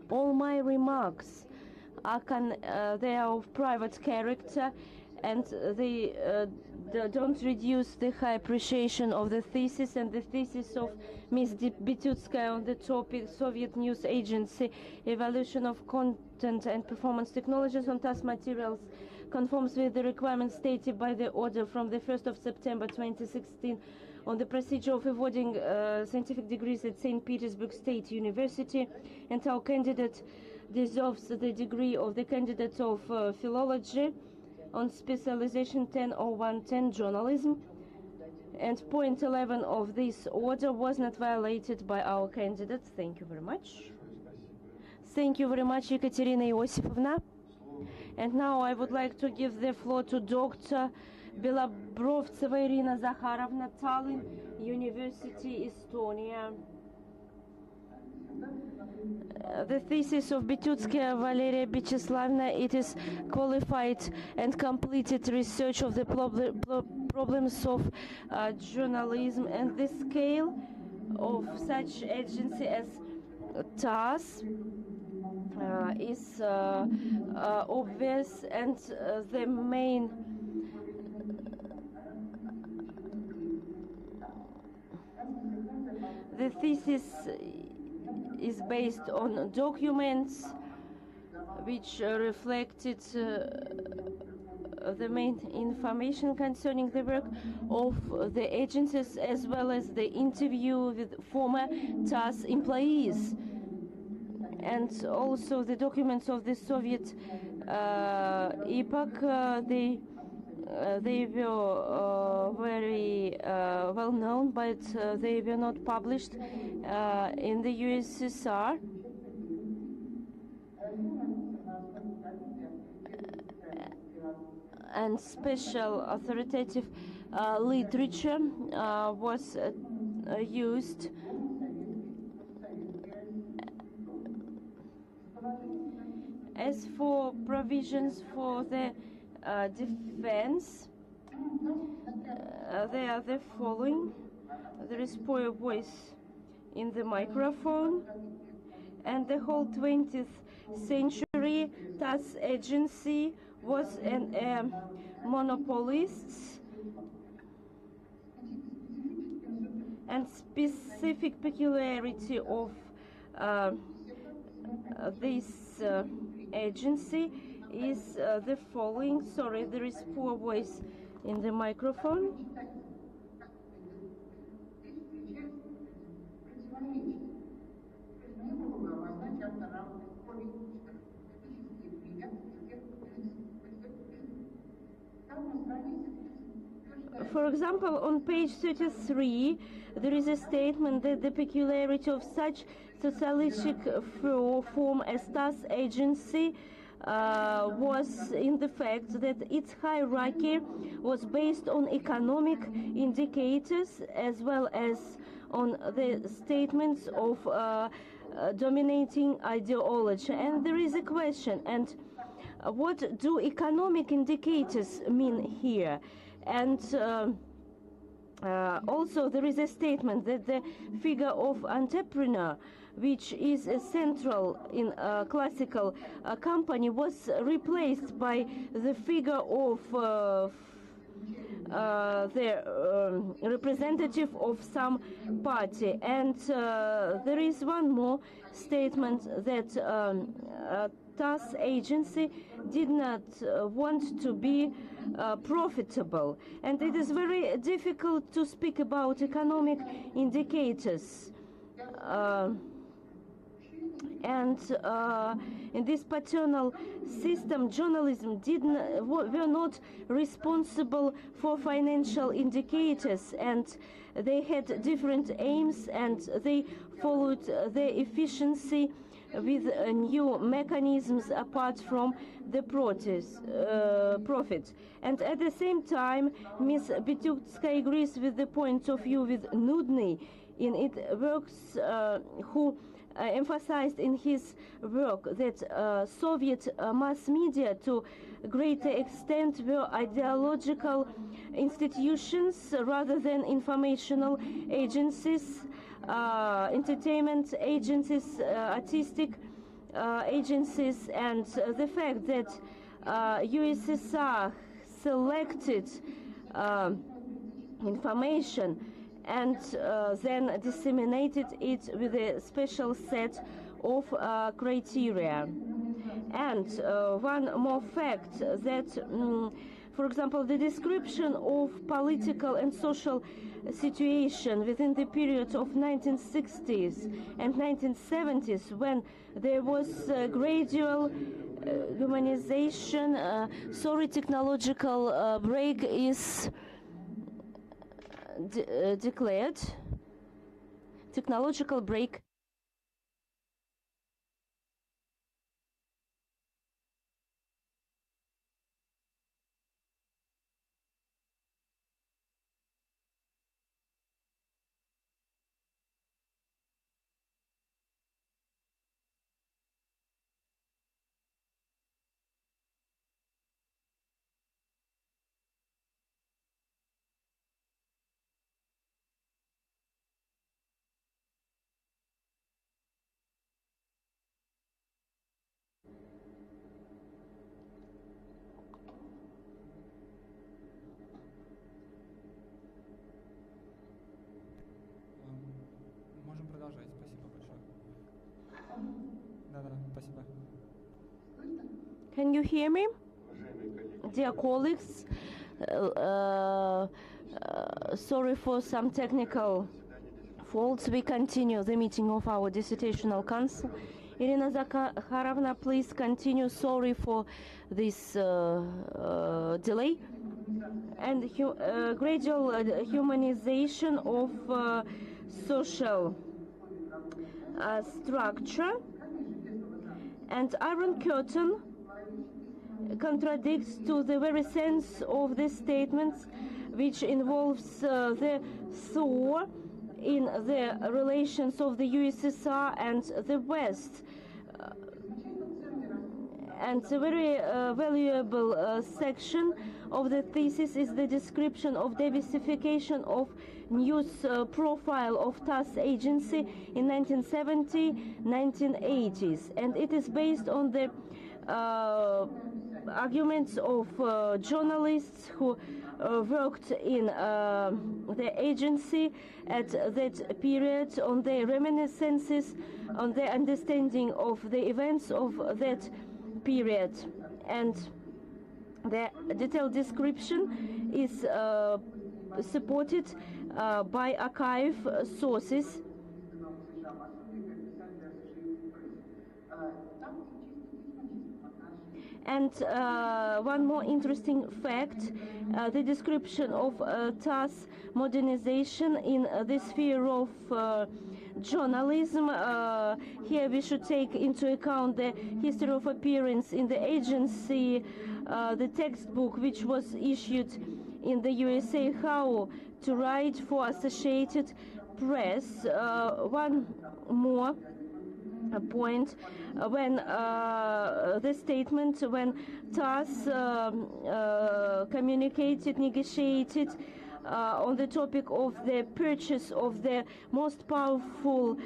All my remarks they are of private character, and they don't reduce the high appreciation of the thesis and the thesis of Ms. Bitiutskaia on the topic Soviet News Agency, evaluation of content and performance technologies on TASS materials, conforms with the requirements stated by the order from the 1st of September 2016 on the procedure of awarding scientific degrees at St. Petersburg State University, and our candidate deserves the degree of the candidate of philology on specialization 100110 journalism, and point 11 of this order was not violated by our candidate. Thank you very much. Thank you very much, Ekaterina Iosifovna. And now I would like to give the floor to Dr. Belobrovtseva Irina Zakharovna, Tallinn University, Estonia. The thesis of Bitiutskaia Valeriia Vyacheslavovna, it is qualified and completed research of the problems of journalism and the scale of such agency as TASS. is obvious, and the main the thesis is based on documents which reflected the main information concerning the work of the agencies, as well as the interview with former TASS employees, and also the documents of the Soviet epoch. They were very well known, but they were not published in the USSR. And special authoritative literature was used. As for provisions for the defense, they are the following. There is poor voice in the microphone, and the whole 20th century TASS agency was a monopolist, and specific peculiarity of this agency is the following. Sorry, there is poor voice in the microphone. For example, on page 33, there is a statement that the peculiarity of such socialistic form as TASS agency was in the fact that its hierarchy was based on economic indicators as well as on the statements of dominating ideology. And there is a question, and what do economic indicators mean here? And also there is a statement that the figure of entrepreneur, which is central in a classical company, was replaced by the figure of the representative of some party. And there is one more statement that TASS agency did not want to be profitable, and it is very difficult to speak about economic indicators. And in this paternal system, journalism were not responsible for financial indicators, and they had different aims, and they followed the efficiency with new mechanisms apart from the profit. And at the same time, Ms. Bitiutskaia agrees with the point of view with Nudny in its works, who emphasized in his work that Soviet mass media to a greater extent were ideological institutions rather than informational agencies, entertainment agencies, artistic agencies, and the fact that USSR selected information and then disseminated it with a special set of criteria. And one more fact that, for example, the description of political and social situation within the period of 1960s and 1970s, when there was gradual humanization, technological break is declared. Technological break. Can you hear me? Dear colleagues, sorry for some technical faults. We continue the meeting of our dissertational council. Irina Zakharovna, please continue. Sorry for this delay. And gradual humanization of social structure. And Iron Curtain contradicts to the very sense of the statements, which involves the thaw in the relations of the USSR and the West. And a very valuable section of the thesis is the description of diversification of news profile of TASS agency in 1970-1980s, and it is based on the arguments of journalists who worked in the agency at that period, on their reminiscences, on their understanding of the events of that period. And the detailed description is supported by archive sources. And one more interesting fact, the description of TASS modernization in the sphere of journalism. Here we should take into account the history of appearance in the agency, the textbook which was issued in the USA, how to write for Associated Press. One more point, when the statement when TASS communicated, negotiated on the topic of the purchase of the most powerful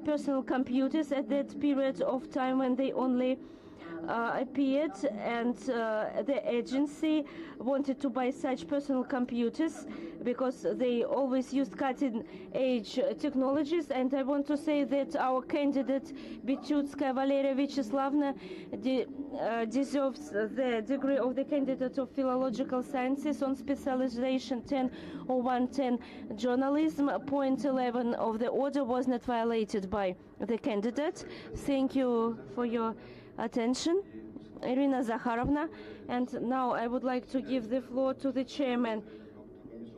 personal computers at that period of time when they only appeared, and the agency wanted to buy such personal computers because they always used cutting-edge technologies. And I want to say that our candidate Bitiutskaia Valeriia Vyacheslavovna deserves the degree of the candidate of Philological Sciences on specialization 10/110 journalism. Point 11 of the order was not violated by the candidate. Thank you for your attention, Irina Zakharovna. And now I would like to give the floor to the chairman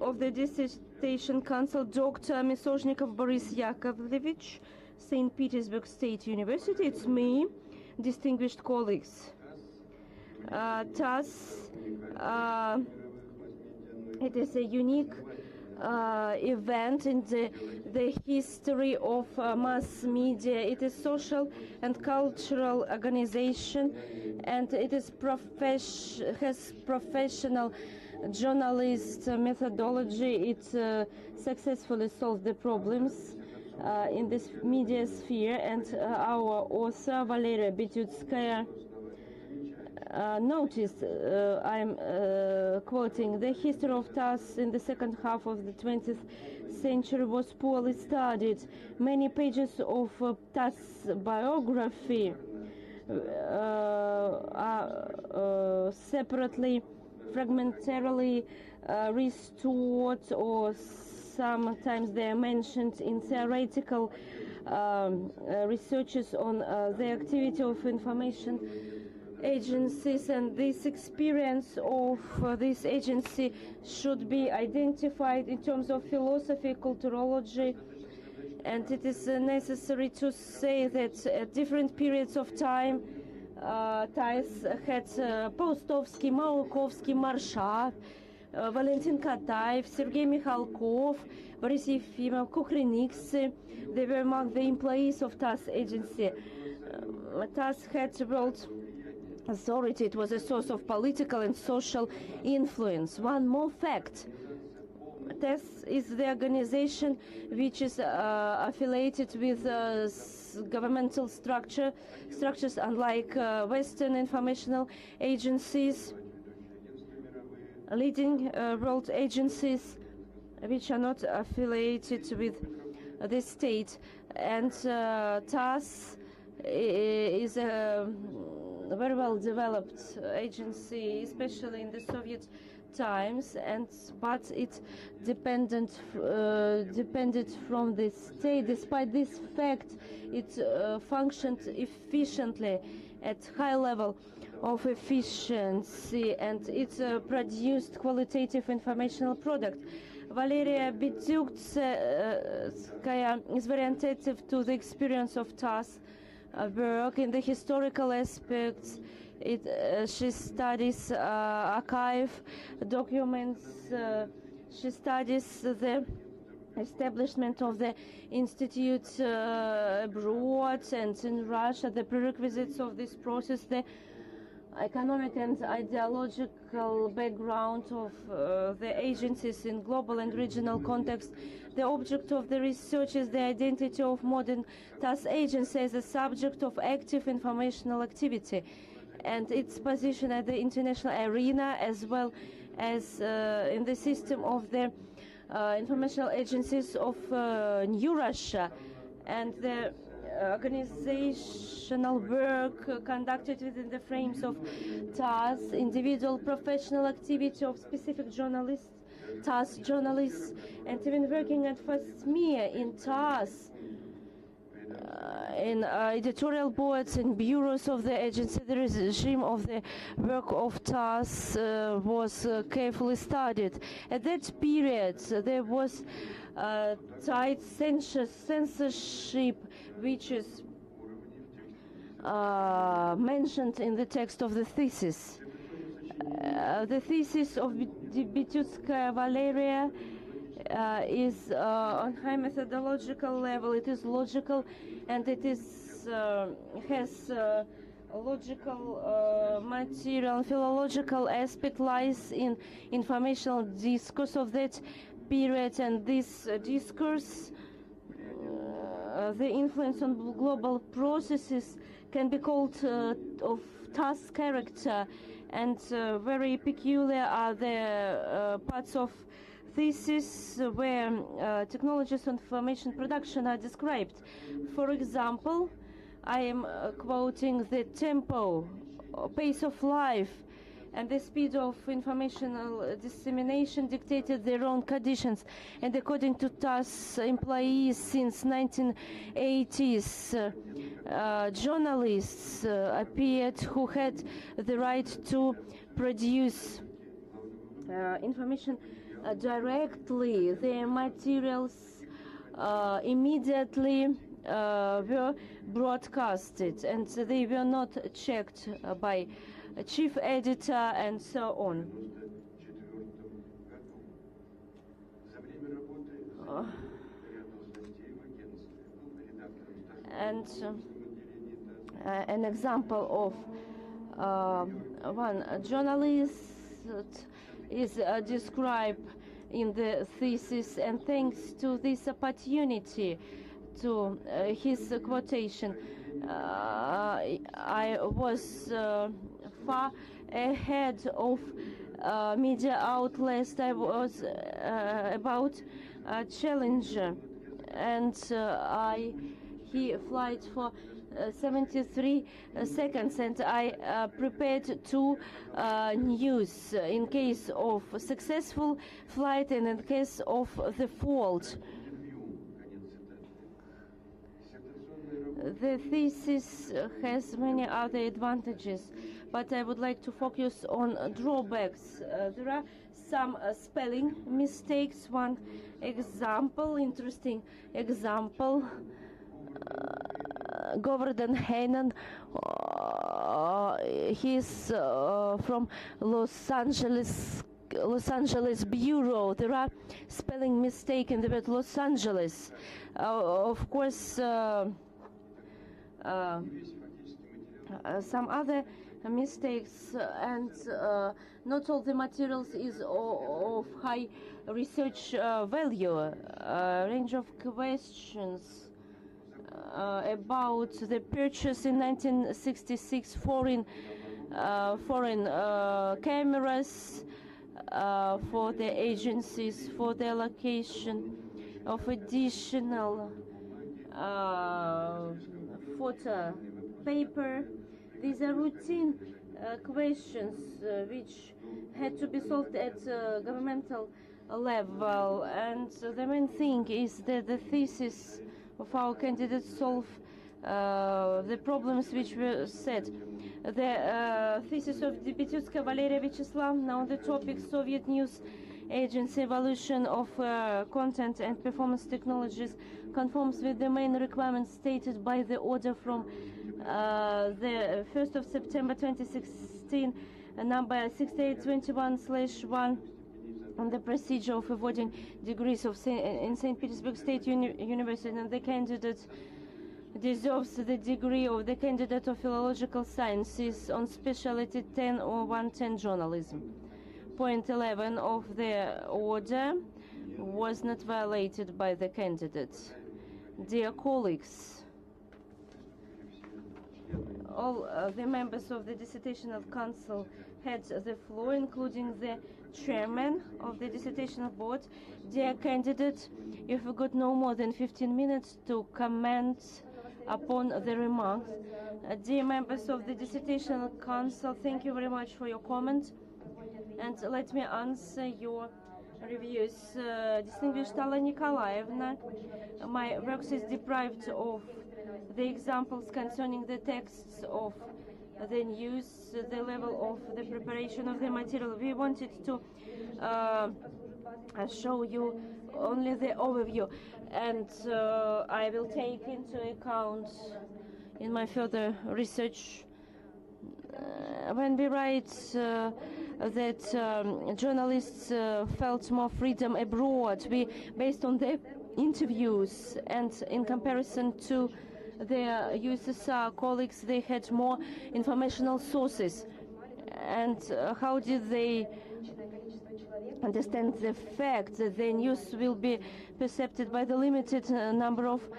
of the Dissertation Council, Dr. Misozhnikov Boris Yakovlevich, St. Petersburg State University. It's me, distinguished colleagues. TASS, it is a unique event in the history of mass media. It is social and cultural organization, and it is has professional journalist methodology. It successfully solved the problems in this media sphere, and our author Valeriia Bitiutskaia noticed, I'm quoting, the history of TASS in the second half of the 20th century was poorly studied. Many pages of TASS biography are separately, fragmentarily restored, or sometimes they are mentioned in theoretical researches on the activity of information agencies, and this experience of this agency should be identified in terms of philosophy, culturology, and it is necessary to say that at different periods of time TASS had Paustovsky, Maukovsky, Marshav, Valentin Kataev, Sergei Mikhalkov, Boris Yefimov, Kukhryniksy. They were among the employees of TASS agency. TASS had world authority. It was a source of political and social influence. One more fact: TASS is the organization which is affiliated with governmental structures, unlike Western informational agencies, leading world agencies which are not affiliated with the state. And TASS is a very well developed agency, especially in the Soviet times, but it depended from the state. Despite this fact, it functioned efficiently at high level of efficiency, and it produced qualitative informational product. Valeriia Bitiutskaia is very attentive to the experience of TASS work in the historical aspects. She studies archive documents. She studies the establishment of the institute abroad and in Russia, the prerequisites of this process, the economic and ideological background of the agencies in global and regional context. The object of the research is the identity of modern TASS agency as a subject of active informational activity and its position at the international arena, as well as in the system of the informational agencies of New Russia, and the organizational work conducted within the frames of TASS, individual professional activity of specific journalists, TASS journalists, and even working at FASMIA in TASS, in editorial boards and bureaus of the agency. The regime of the work of TASS was carefully studied. At that period, there was tight censorship, which is mentioned in the text of the thesis. The thesis of Bitiutskaia Valeriia is on high methodological level. It is logical, and it is has logical material. Philological aspect lies in informational discourse of that period, and this discourse, the influence on global processes, can be called of TASS character, and very peculiar are the parts of thesis where technologies of information production are described. For example, I am quoting the tempo, pace of life, and the speed of informational dissemination dictated their own conditions. And according to TASS employees since 1980s, journalists appeared who had the right to produce information directly. Their materials immediately were broadcasted, and they were not checked by a chief editor and so on. And an example of one journalist is described in the thesis, and thanks to this opportunity, to his quotation, I was far ahead of media outlets. I was about Challenger, and he flight for 73 seconds, and I prepared two news in case of successful flight and in case of the fault. The thesis has many other advantages, but I would like to focus on drawbacks. There are some spelling mistakes. One example, interesting example, Gordon Heyman, he's from Los Angeles bureau. There are spelling mistake in the word Los Angeles. Of course, some other mistakes, and not all the materials is of high research value. Range of questions about the purchase in 1966 foreign cameras for the agencies, for the allocation of additional photo paper. These are routine questions which had to be solved at governmental level, and the main thing is that the thesis of our candidates solve the problems which were set. The thesis of Bitiutskaia Valeriia Vyacheslavovna on the topic Soviet News Agency evolution of content and performance technologies conforms with the main requirements stated by the order from the 1st of September 2016, number 6821/1, on the procedure of awarding degrees in St. Petersburg State University, and the candidate deserves the degree of the candidate of Philological Sciences on specialty 10 or 110 journalism. Point 11 of the order was not violated by the candidate. Dear colleagues, all the members of the Dissertational Council had the floor, including the chairman of the Dissertational Board. Dear candidate, you've got no more than 15 minutes to comment upon the remarks. Dear members of the Dissertational Council, thank you very much for your comment, and let me answer your reviews. Distinguished Alla Nikolaevna, my works is deprived of the examples concerning the texts of the news, the level of the preparation of the material. We wanted to show you only the overview, and I will take into account in my further research when we write that journalists felt more freedom abroad. We, based on the interviews and in comparison to their USSR colleagues, they had more informational sources. And how did they understand the fact that the news will be perceived by the limited number of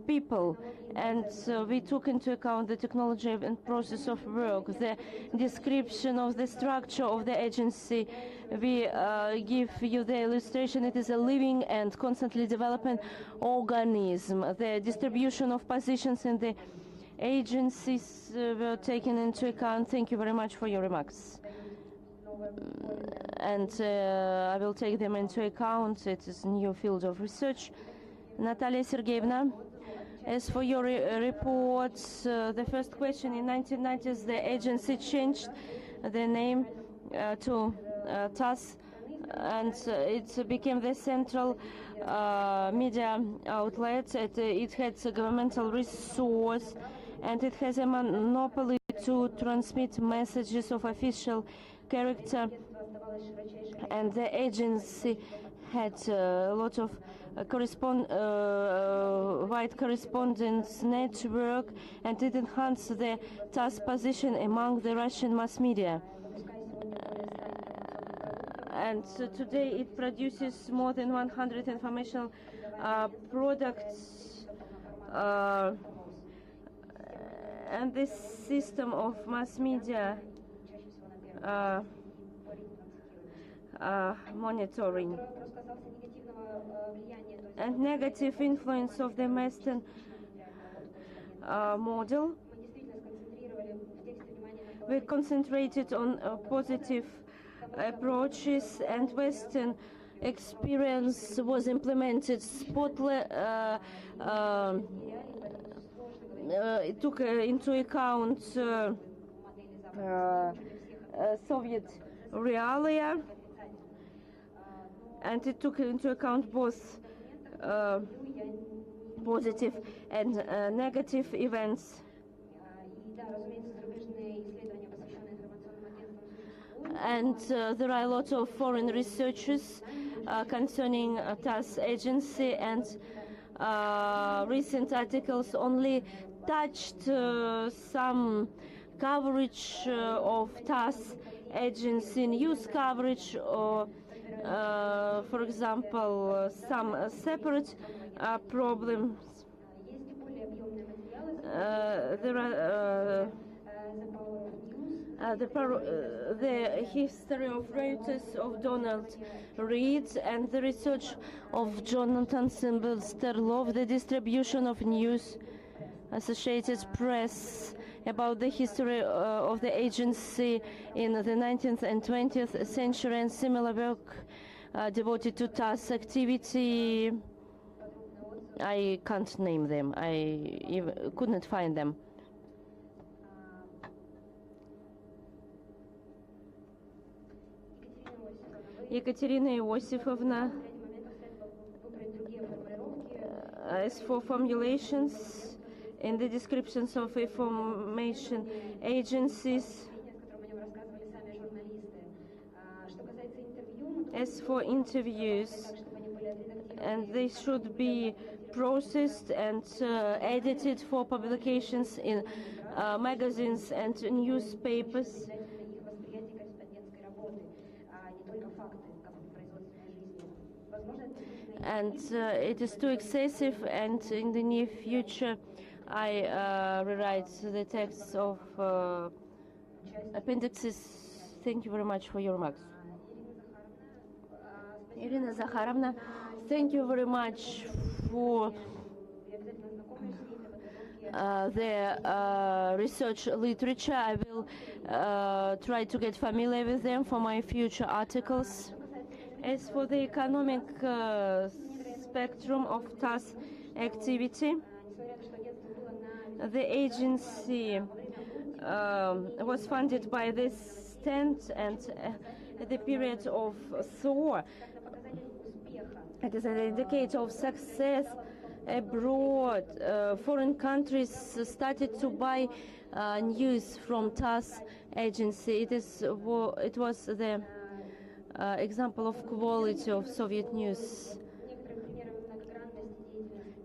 people? And we took into account the technology and process of work, the description of the structure of the agency. We give you the illustration. It is a living and constantly developing organism. The distribution of positions in the agencies were taken into account. Thank you very much for your remarks. And I will take them into account. It is a new field of research. Natalia Sergeyevna, as for your reports, the first question, in 1990s the agency changed the name to TASS, and it became the central media outlet. It had a governmental resource, and it has a monopoly to transmit messages of official character, and the agency had a lot of wide correspondence network, and it enhanced the TASS position among the Russian mass media. And today it produces more than 100 informational products, and this system of mass media monitoring and negative influence of the Western model. We concentrated on positive approaches, and Western experience was implemented. It took into account Soviet realia, and it took into account both positive and negative events. And there are a lot of foreign researchers concerning TASS agency, and recent articles only touched some coverage of TASS agency, news coverage, or for example some separate problems. There are the history of writers of Donald Reed and the research of Jonathan Sterlov, the distribution of news, Associated Press, about the history of the agency in the 19th and 20th century, and similar work devoted to TASS activity. I can't name them. I couldn't find them. Екатерина Иосифовна, as for formulations in the descriptions of information agencies, as for interviews, and they should be processed and edited for publications in magazines and newspapers. And it is too excessive, and in the near future I rewrite the texts of appendixes. Thank you very much for your remarks. Irina Zakharovna, thank you very much for the research literature. I will try to get familiar with them for my future articles. As for the economic spectrum of TASS activity, the agency was funded by the state, and at the period of thaw, it is an indicator of success abroad. Foreign countries started to buy news from TASS agency. It was the example of quality of Soviet news,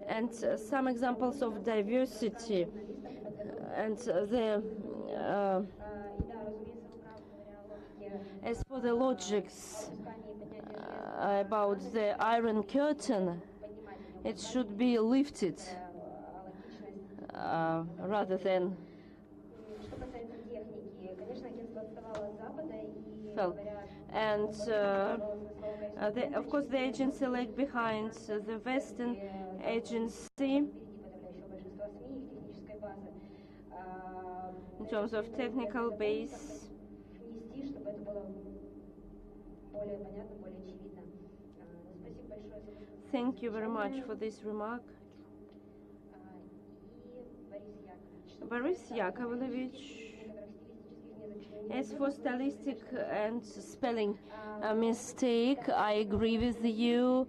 and some examples of diversity, and the as for the logics about the Iron Curtain, it should be lifted rather than fell. And of course the agency lagged behind the Western agency in terms of technical base. Thank you very much for this remark. Boris Yakovlevich, as for stylistic and spelling mistake, I agree with you.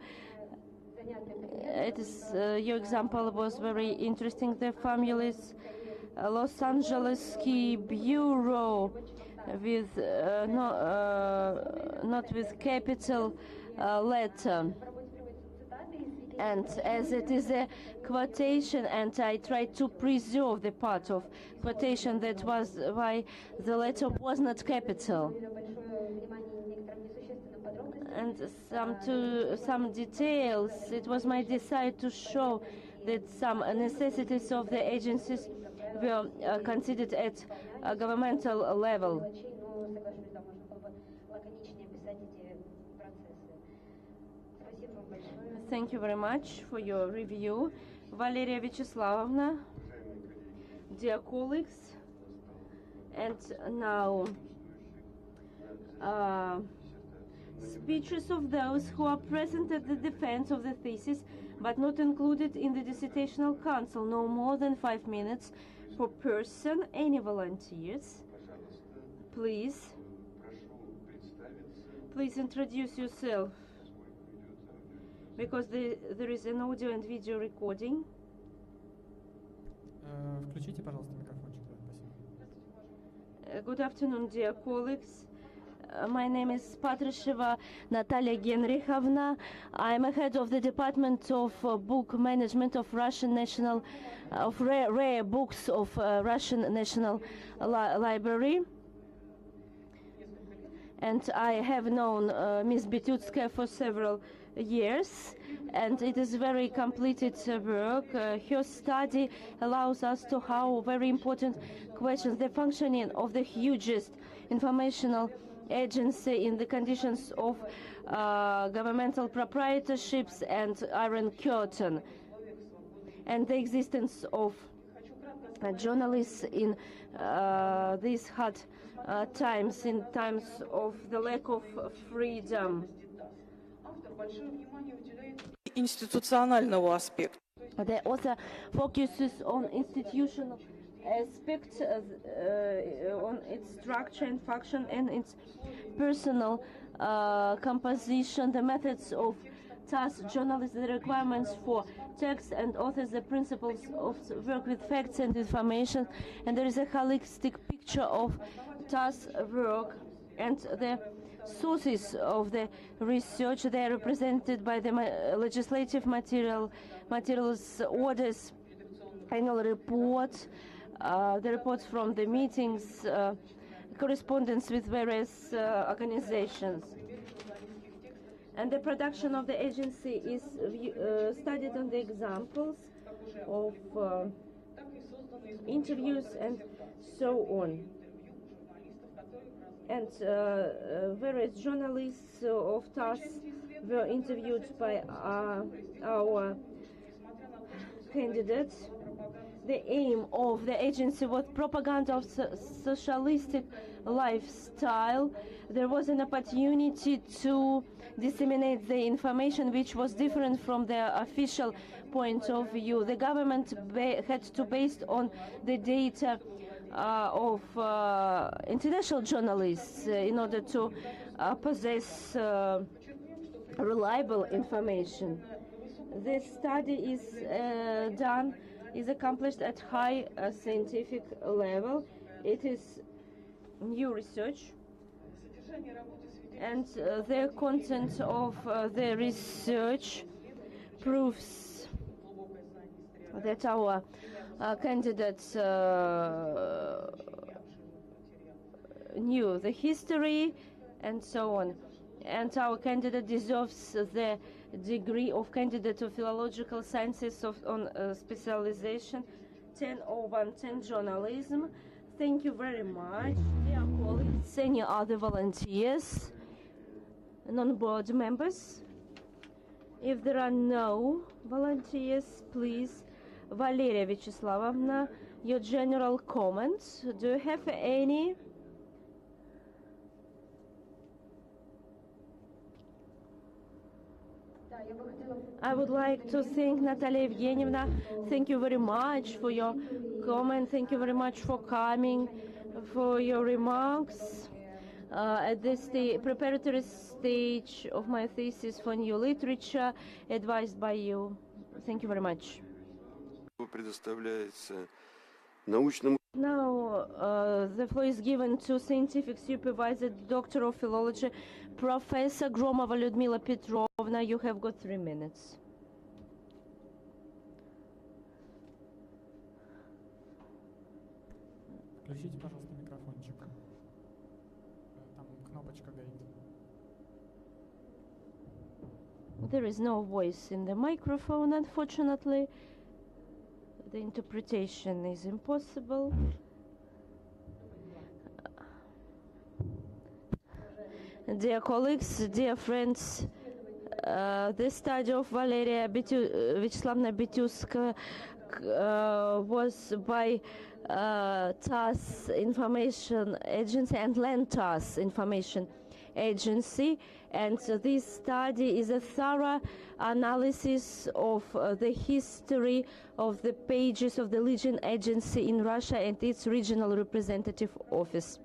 It is your example was very interesting. The formulas Los Angeles Key Bureau with not with capital letter. And as it is a quotation, and I tried to preserve the part of quotation, that was why the letter was not capital. And some details, it was my desire to show that some necessities of the agencies were considered at a governmental level. Thank you very much for your review. Valeriia Vyacheslavovna, dear colleagues, and now speeches of those who are present at the defense of the thesis but not included in the dissertational council, no more than 5 minutes per person. Any volunteers? Please introduce yourself, because there is an audio and video recording. Включите, пожалуйста, микрофончик. Спасибо. Good afternoon, dear colleagues. My name is Patrasheva Natalia Genrikhovna. I'm a head of the Department of Book Management of Russian National, of rare books of Russian National Library. And I have known Ms. Bitiutskaia for several years, and it is very completed work. Her study allows us to how very important questions the functioning of the hugest informational agency in the conditions of governmental proprietorships and Iron Curtain, and the existence of journalists in these hard times, in times of the lack of freedom. Институционального аспекта. The author focuses on institutional aspects, on its structure and function and its personal composition, the methods of TASS journalists, the requirements for text and authors, the principles of work with facts and information, and there is a holistic picture of TASS work and the sources of the research. They are represented by the legislative materials, orders, annual report, the reports from the meetings, correspondence with various organizations. And the production of the agency is studied on the examples of interviews and so on. And various journalists of TASS were interviewed by our candidates. The aim of the agency was propaganda of socialistic lifestyle. There was an opportunity to disseminate the information which was different from the official point of view. The government had to base on the data of international journalists in order to possess reliable information. This study is accomplished at high scientific level. It is new research, and the content of the research proves that our candidates knew the history and so on, and our candidate deserves the degree of candidate of Philological Sciences on specialization 10/10 journalism. Thank you very much, dear colleagues. Any other volunteers, non-board members? If there are no volunteers, please, Valeriia Vyacheslavovna, your general comments. Do you have any? I would like to thank Natalia Evgenievna. Thank you very much for your comment. Thank you very much for coming, for your remarks. At this preparatory stage of my thesis for new literature, advised by you. Thank you very much. Now, the floor is given to scientific supervisor, Doctor of Philology, Professor Gromova Lyudmila Petrovna. You have got 3 minutes. Включите, пожалуйста, микрофончик. Там кнопочка горит. There is no voice in the microphone, unfortunately. The interpretation is impossible. Dear colleagues, dear friends, the study of Valeriia Vyacheslavovna Bitiutskaia was by TASS Information Agency and Land TASS Information Agency, and this study is a thorough analysis of the history of the pages of the Legion Agency in Russia and its regional representative office.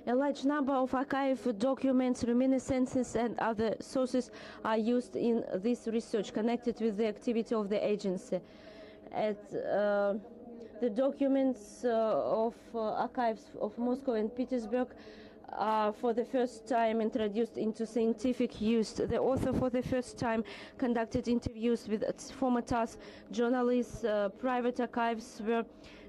A large number of archive documents, reminiscences, and other sources are used in this research connected with the activity of the agency. The documents of archives of Moscow and Petersburg are for the first time introduced into scientific use. The author for the first time conducted interviews with former TASS journalists. Private archives were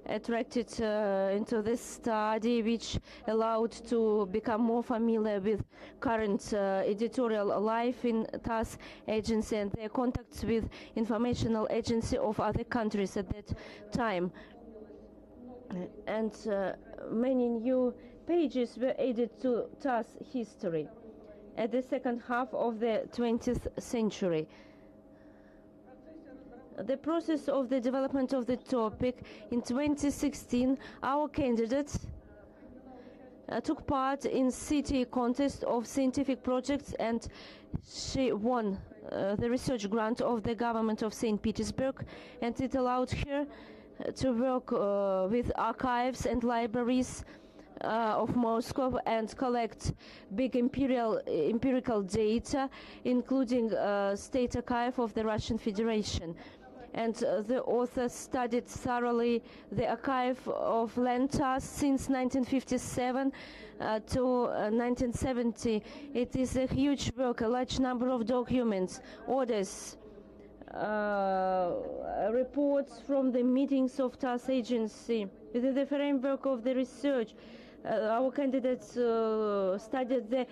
attracted into this study, which allowed to become more familiar with current editorial life in TASS agency and their contacts with informational agency of other countries at that time. And many new pages were added to TASS history at the second half of the 20th century. The process of the development of the topic in 2016, our candidate took part in city contest of scientific projects, and she won the research grant of the government of St. Petersburg, and it allowed her to work with archives and libraries of Moscow and collect big empirical data, including State Archive of the Russian Federation. And the author studied thoroughly the archive of land TASS since 1957 to 1970. It is a huge work, a large number of documents, orders, reports from the meetings of TASS agency. Within the framework of the research, our candidates studied the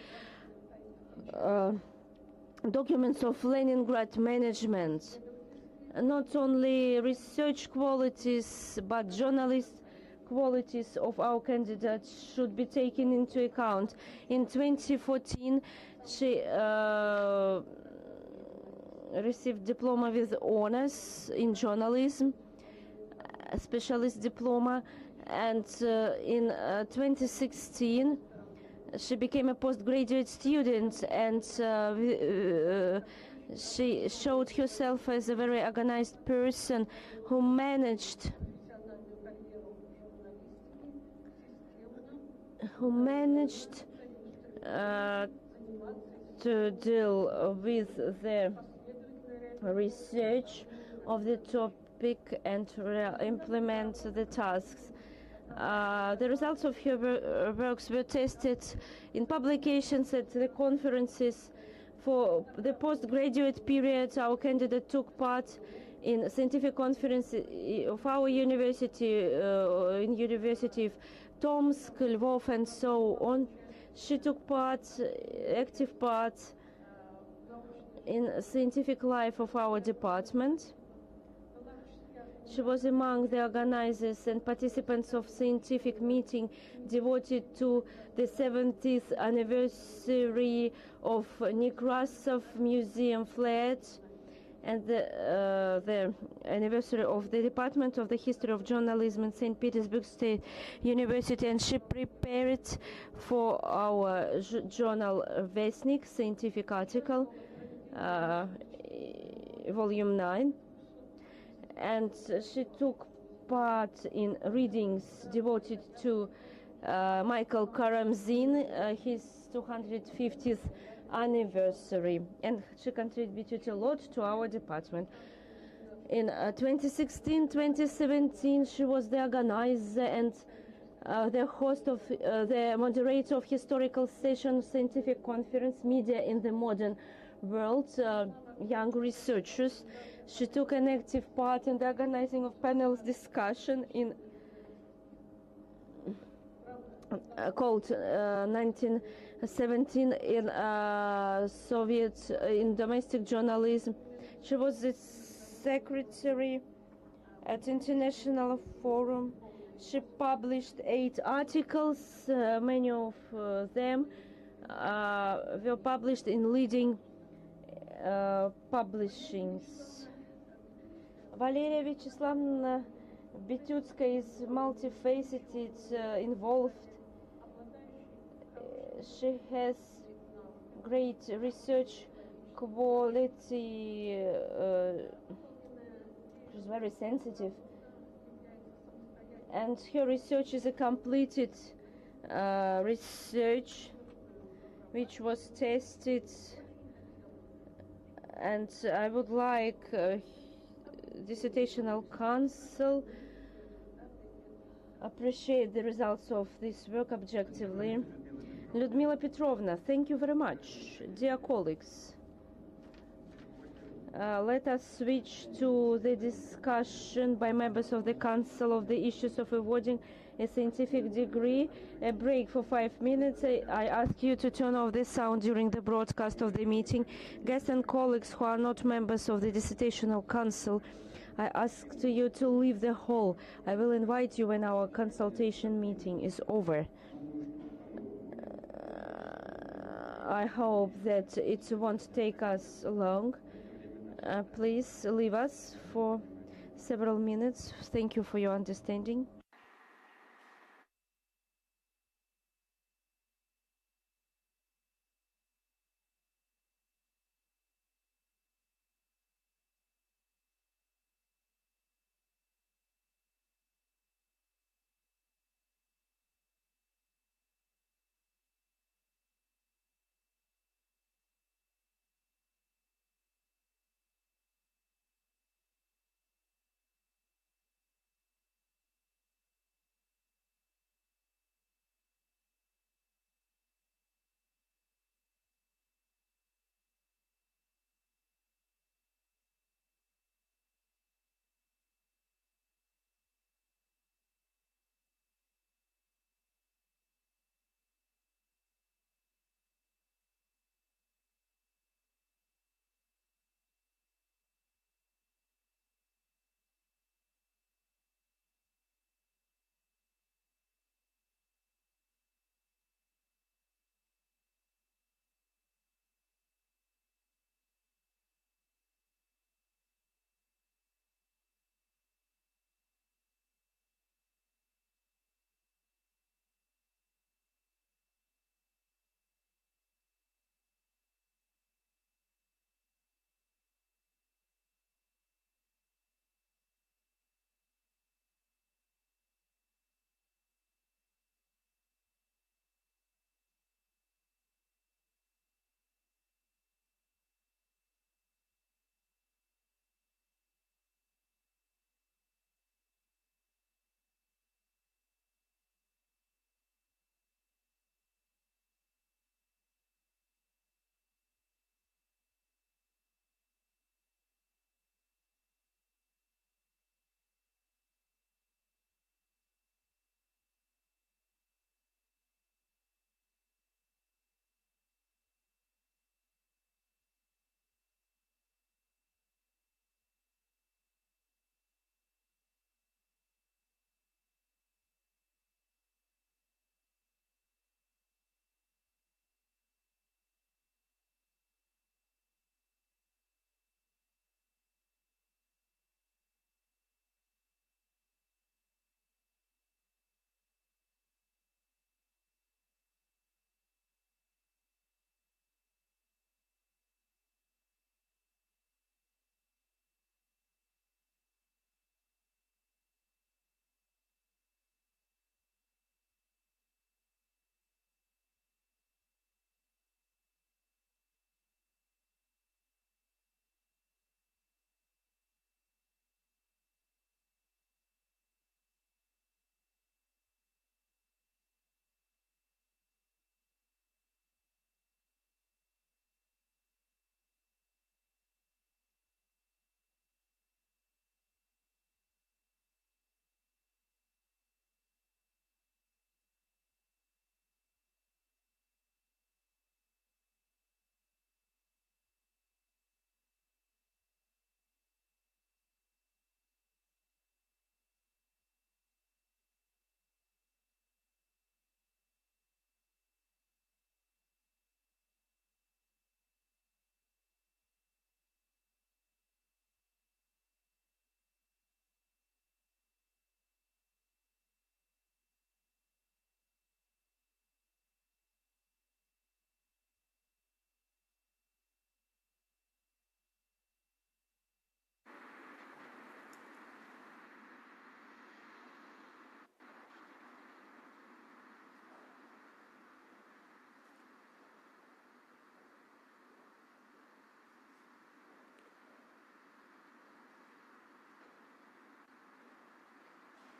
documents of Leningrad management. Not only research qualities, but journalist qualities of our candidates should be taken into account. In 2014, she received diploma with honors in journalism, a specialist diploma, and in 2016 she became a postgraduate student, and she showed herself as a very organized person who managed to deal with the research of the topic and implement the tasks. The results of her works were tested in publications at the conferences. For the postgraduate period, our candidate took part in scientific conference of our university, in University of Tomsk, Lvov, and so on. She took part, active part, in scientific life of our department. She was among the organizers and participants of scientific meeting devoted to the 70th anniversary of Nekrasov Museum flat and the anniversary of the Department of the History of Journalism in St. Petersburg State University, and she prepared for our journal Vestnik scientific article, volume 9. And she took part in readings devoted to Michael Karamzin, his 250th anniversary, and she contributed a lot to our department. In 2016-2017, she was the organizer and the host of the moderator of historical session scientific conference Media in the Modern World, Young Researchers. She took an active part in the organizing of panels discussion in called 1917 in Soviet in domestic journalism. She was the secretary at International Forum. She published 8 articles. Many of them were published in leading publishings. Valeriia Vyacheslavovna Bitiutskaia is multifaceted, involved. She has great research quality. She's very sensitive, and her research is a completed research which was tested, and I would like Dissertational Council appreciate the results of this work objectively. Lyudmila Petrovna, thank you very much. Dear colleagues, let us switch to the discussion by members of the Council of the issues of awarding a scientific degree. A break for 5 minutes. I ask you to turn off the sound during the broadcast of the meeting. Guests and colleagues who are not members of the Dissertational Council, I ask you to leave the hall. I will invite you when our consultation meeting is over. I hope that it won't take us long. Please leave us for several minutes. Thank you for your understanding.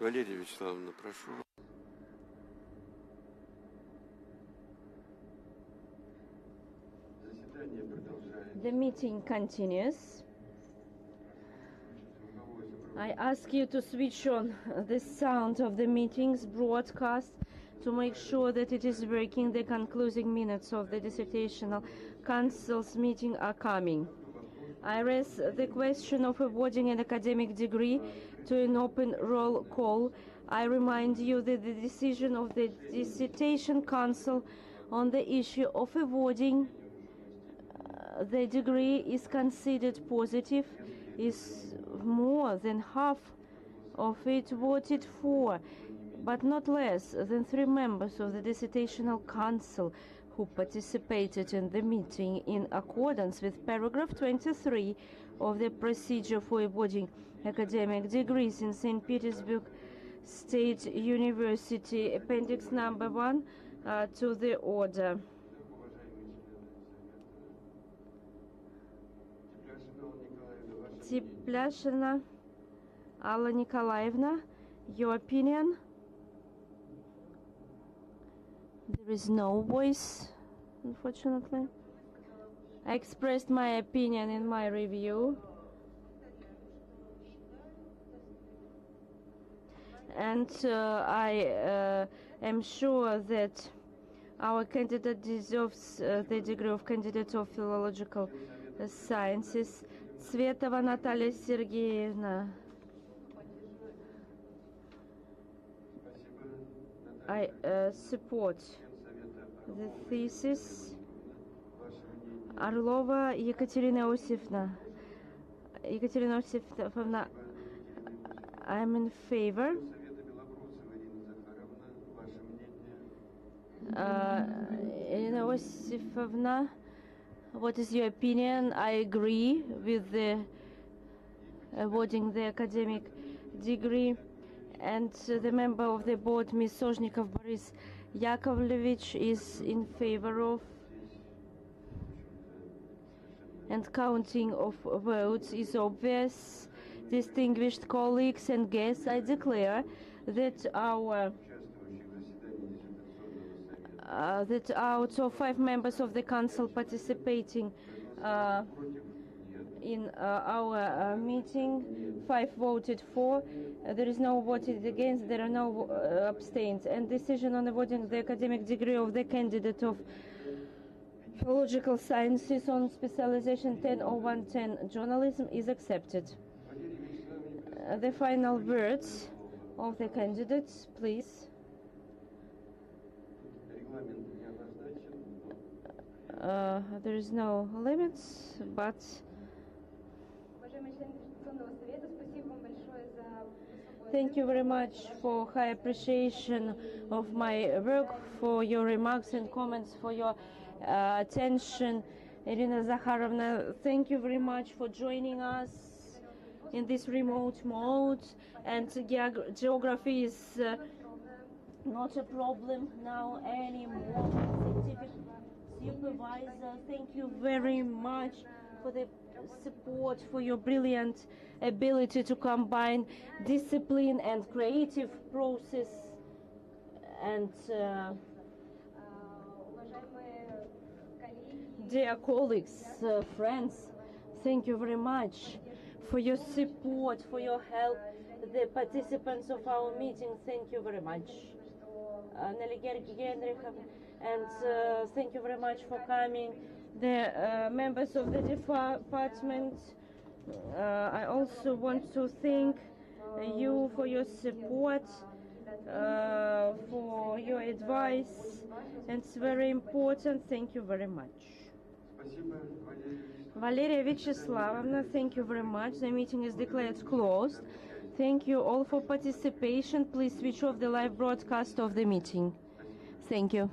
Валерия Вячеславовна, прошу. The meeting continues. I ask you to switch on the sound of the meeting's broadcast to make sure that it is working. The concluding minutes of the Dissertational Council's meeting are coming. I raise the question of awarding an academic degree to an open roll call. I remind you that the decision of the Dissertation Council on the issue of awarding the degree is considered positive, is more than half of it voted for, but not less than 3 members of the Dissertational Council who participated in the meeting in accordance with paragraph 23 of the procedure for awarding academic degrees in St. Petersburg State University, appendix number 1 to the order. Teplyashina Alla Nikolaevna, your opinion? There is no voice, unfortunately. I expressed my opinion in my review. And I am sure that our candidate deserves the degree of candidate of Philological Sciences. Tsvetova Natalia Sergeyevna. I support the thesis. Orlova Ekaterina Osifovna. Ekaterina Osifovna, I am in favor. Elena Osifovna, what is your opinion? I agree with the awarding the academic degree. And the member of the board, Ms. Sozhnikov Boris Yakovlevich, is in favor of. And counting of votes is obvious. Distinguished colleagues and guests, I declare that that out of 5 members of the council participating in our meeting, 5 voted for, there is no voted against, there are no abstained, and decision on awarding the academic degree of the candidate of Philological Sciences on specialization 100110 journalism is accepted. The final words of the candidates, please. There is no limits, but thank you very much for high appreciation of my work, for your remarks and comments, for your attention. Irina Zakharovna, thank you very much for joining us in this remote mode, and geography is not a problem now anymore. Scientific supervisor, thank you very much for the support, for your brilliant ability to combine discipline and creative process. And dear colleagues, friends, thank you very much for your support, for your help. The participants of our meeting, thank you very much. And thank you very much for coming. The members of the department, I also want to thank you for your support, for your advice, and it's very important. Thank you very much. Valeriia Vyacheslavovna, thank you very much. The meeting is declared closed. Thank you all for participation. Please switch off the live broadcast of the meeting. Thank you.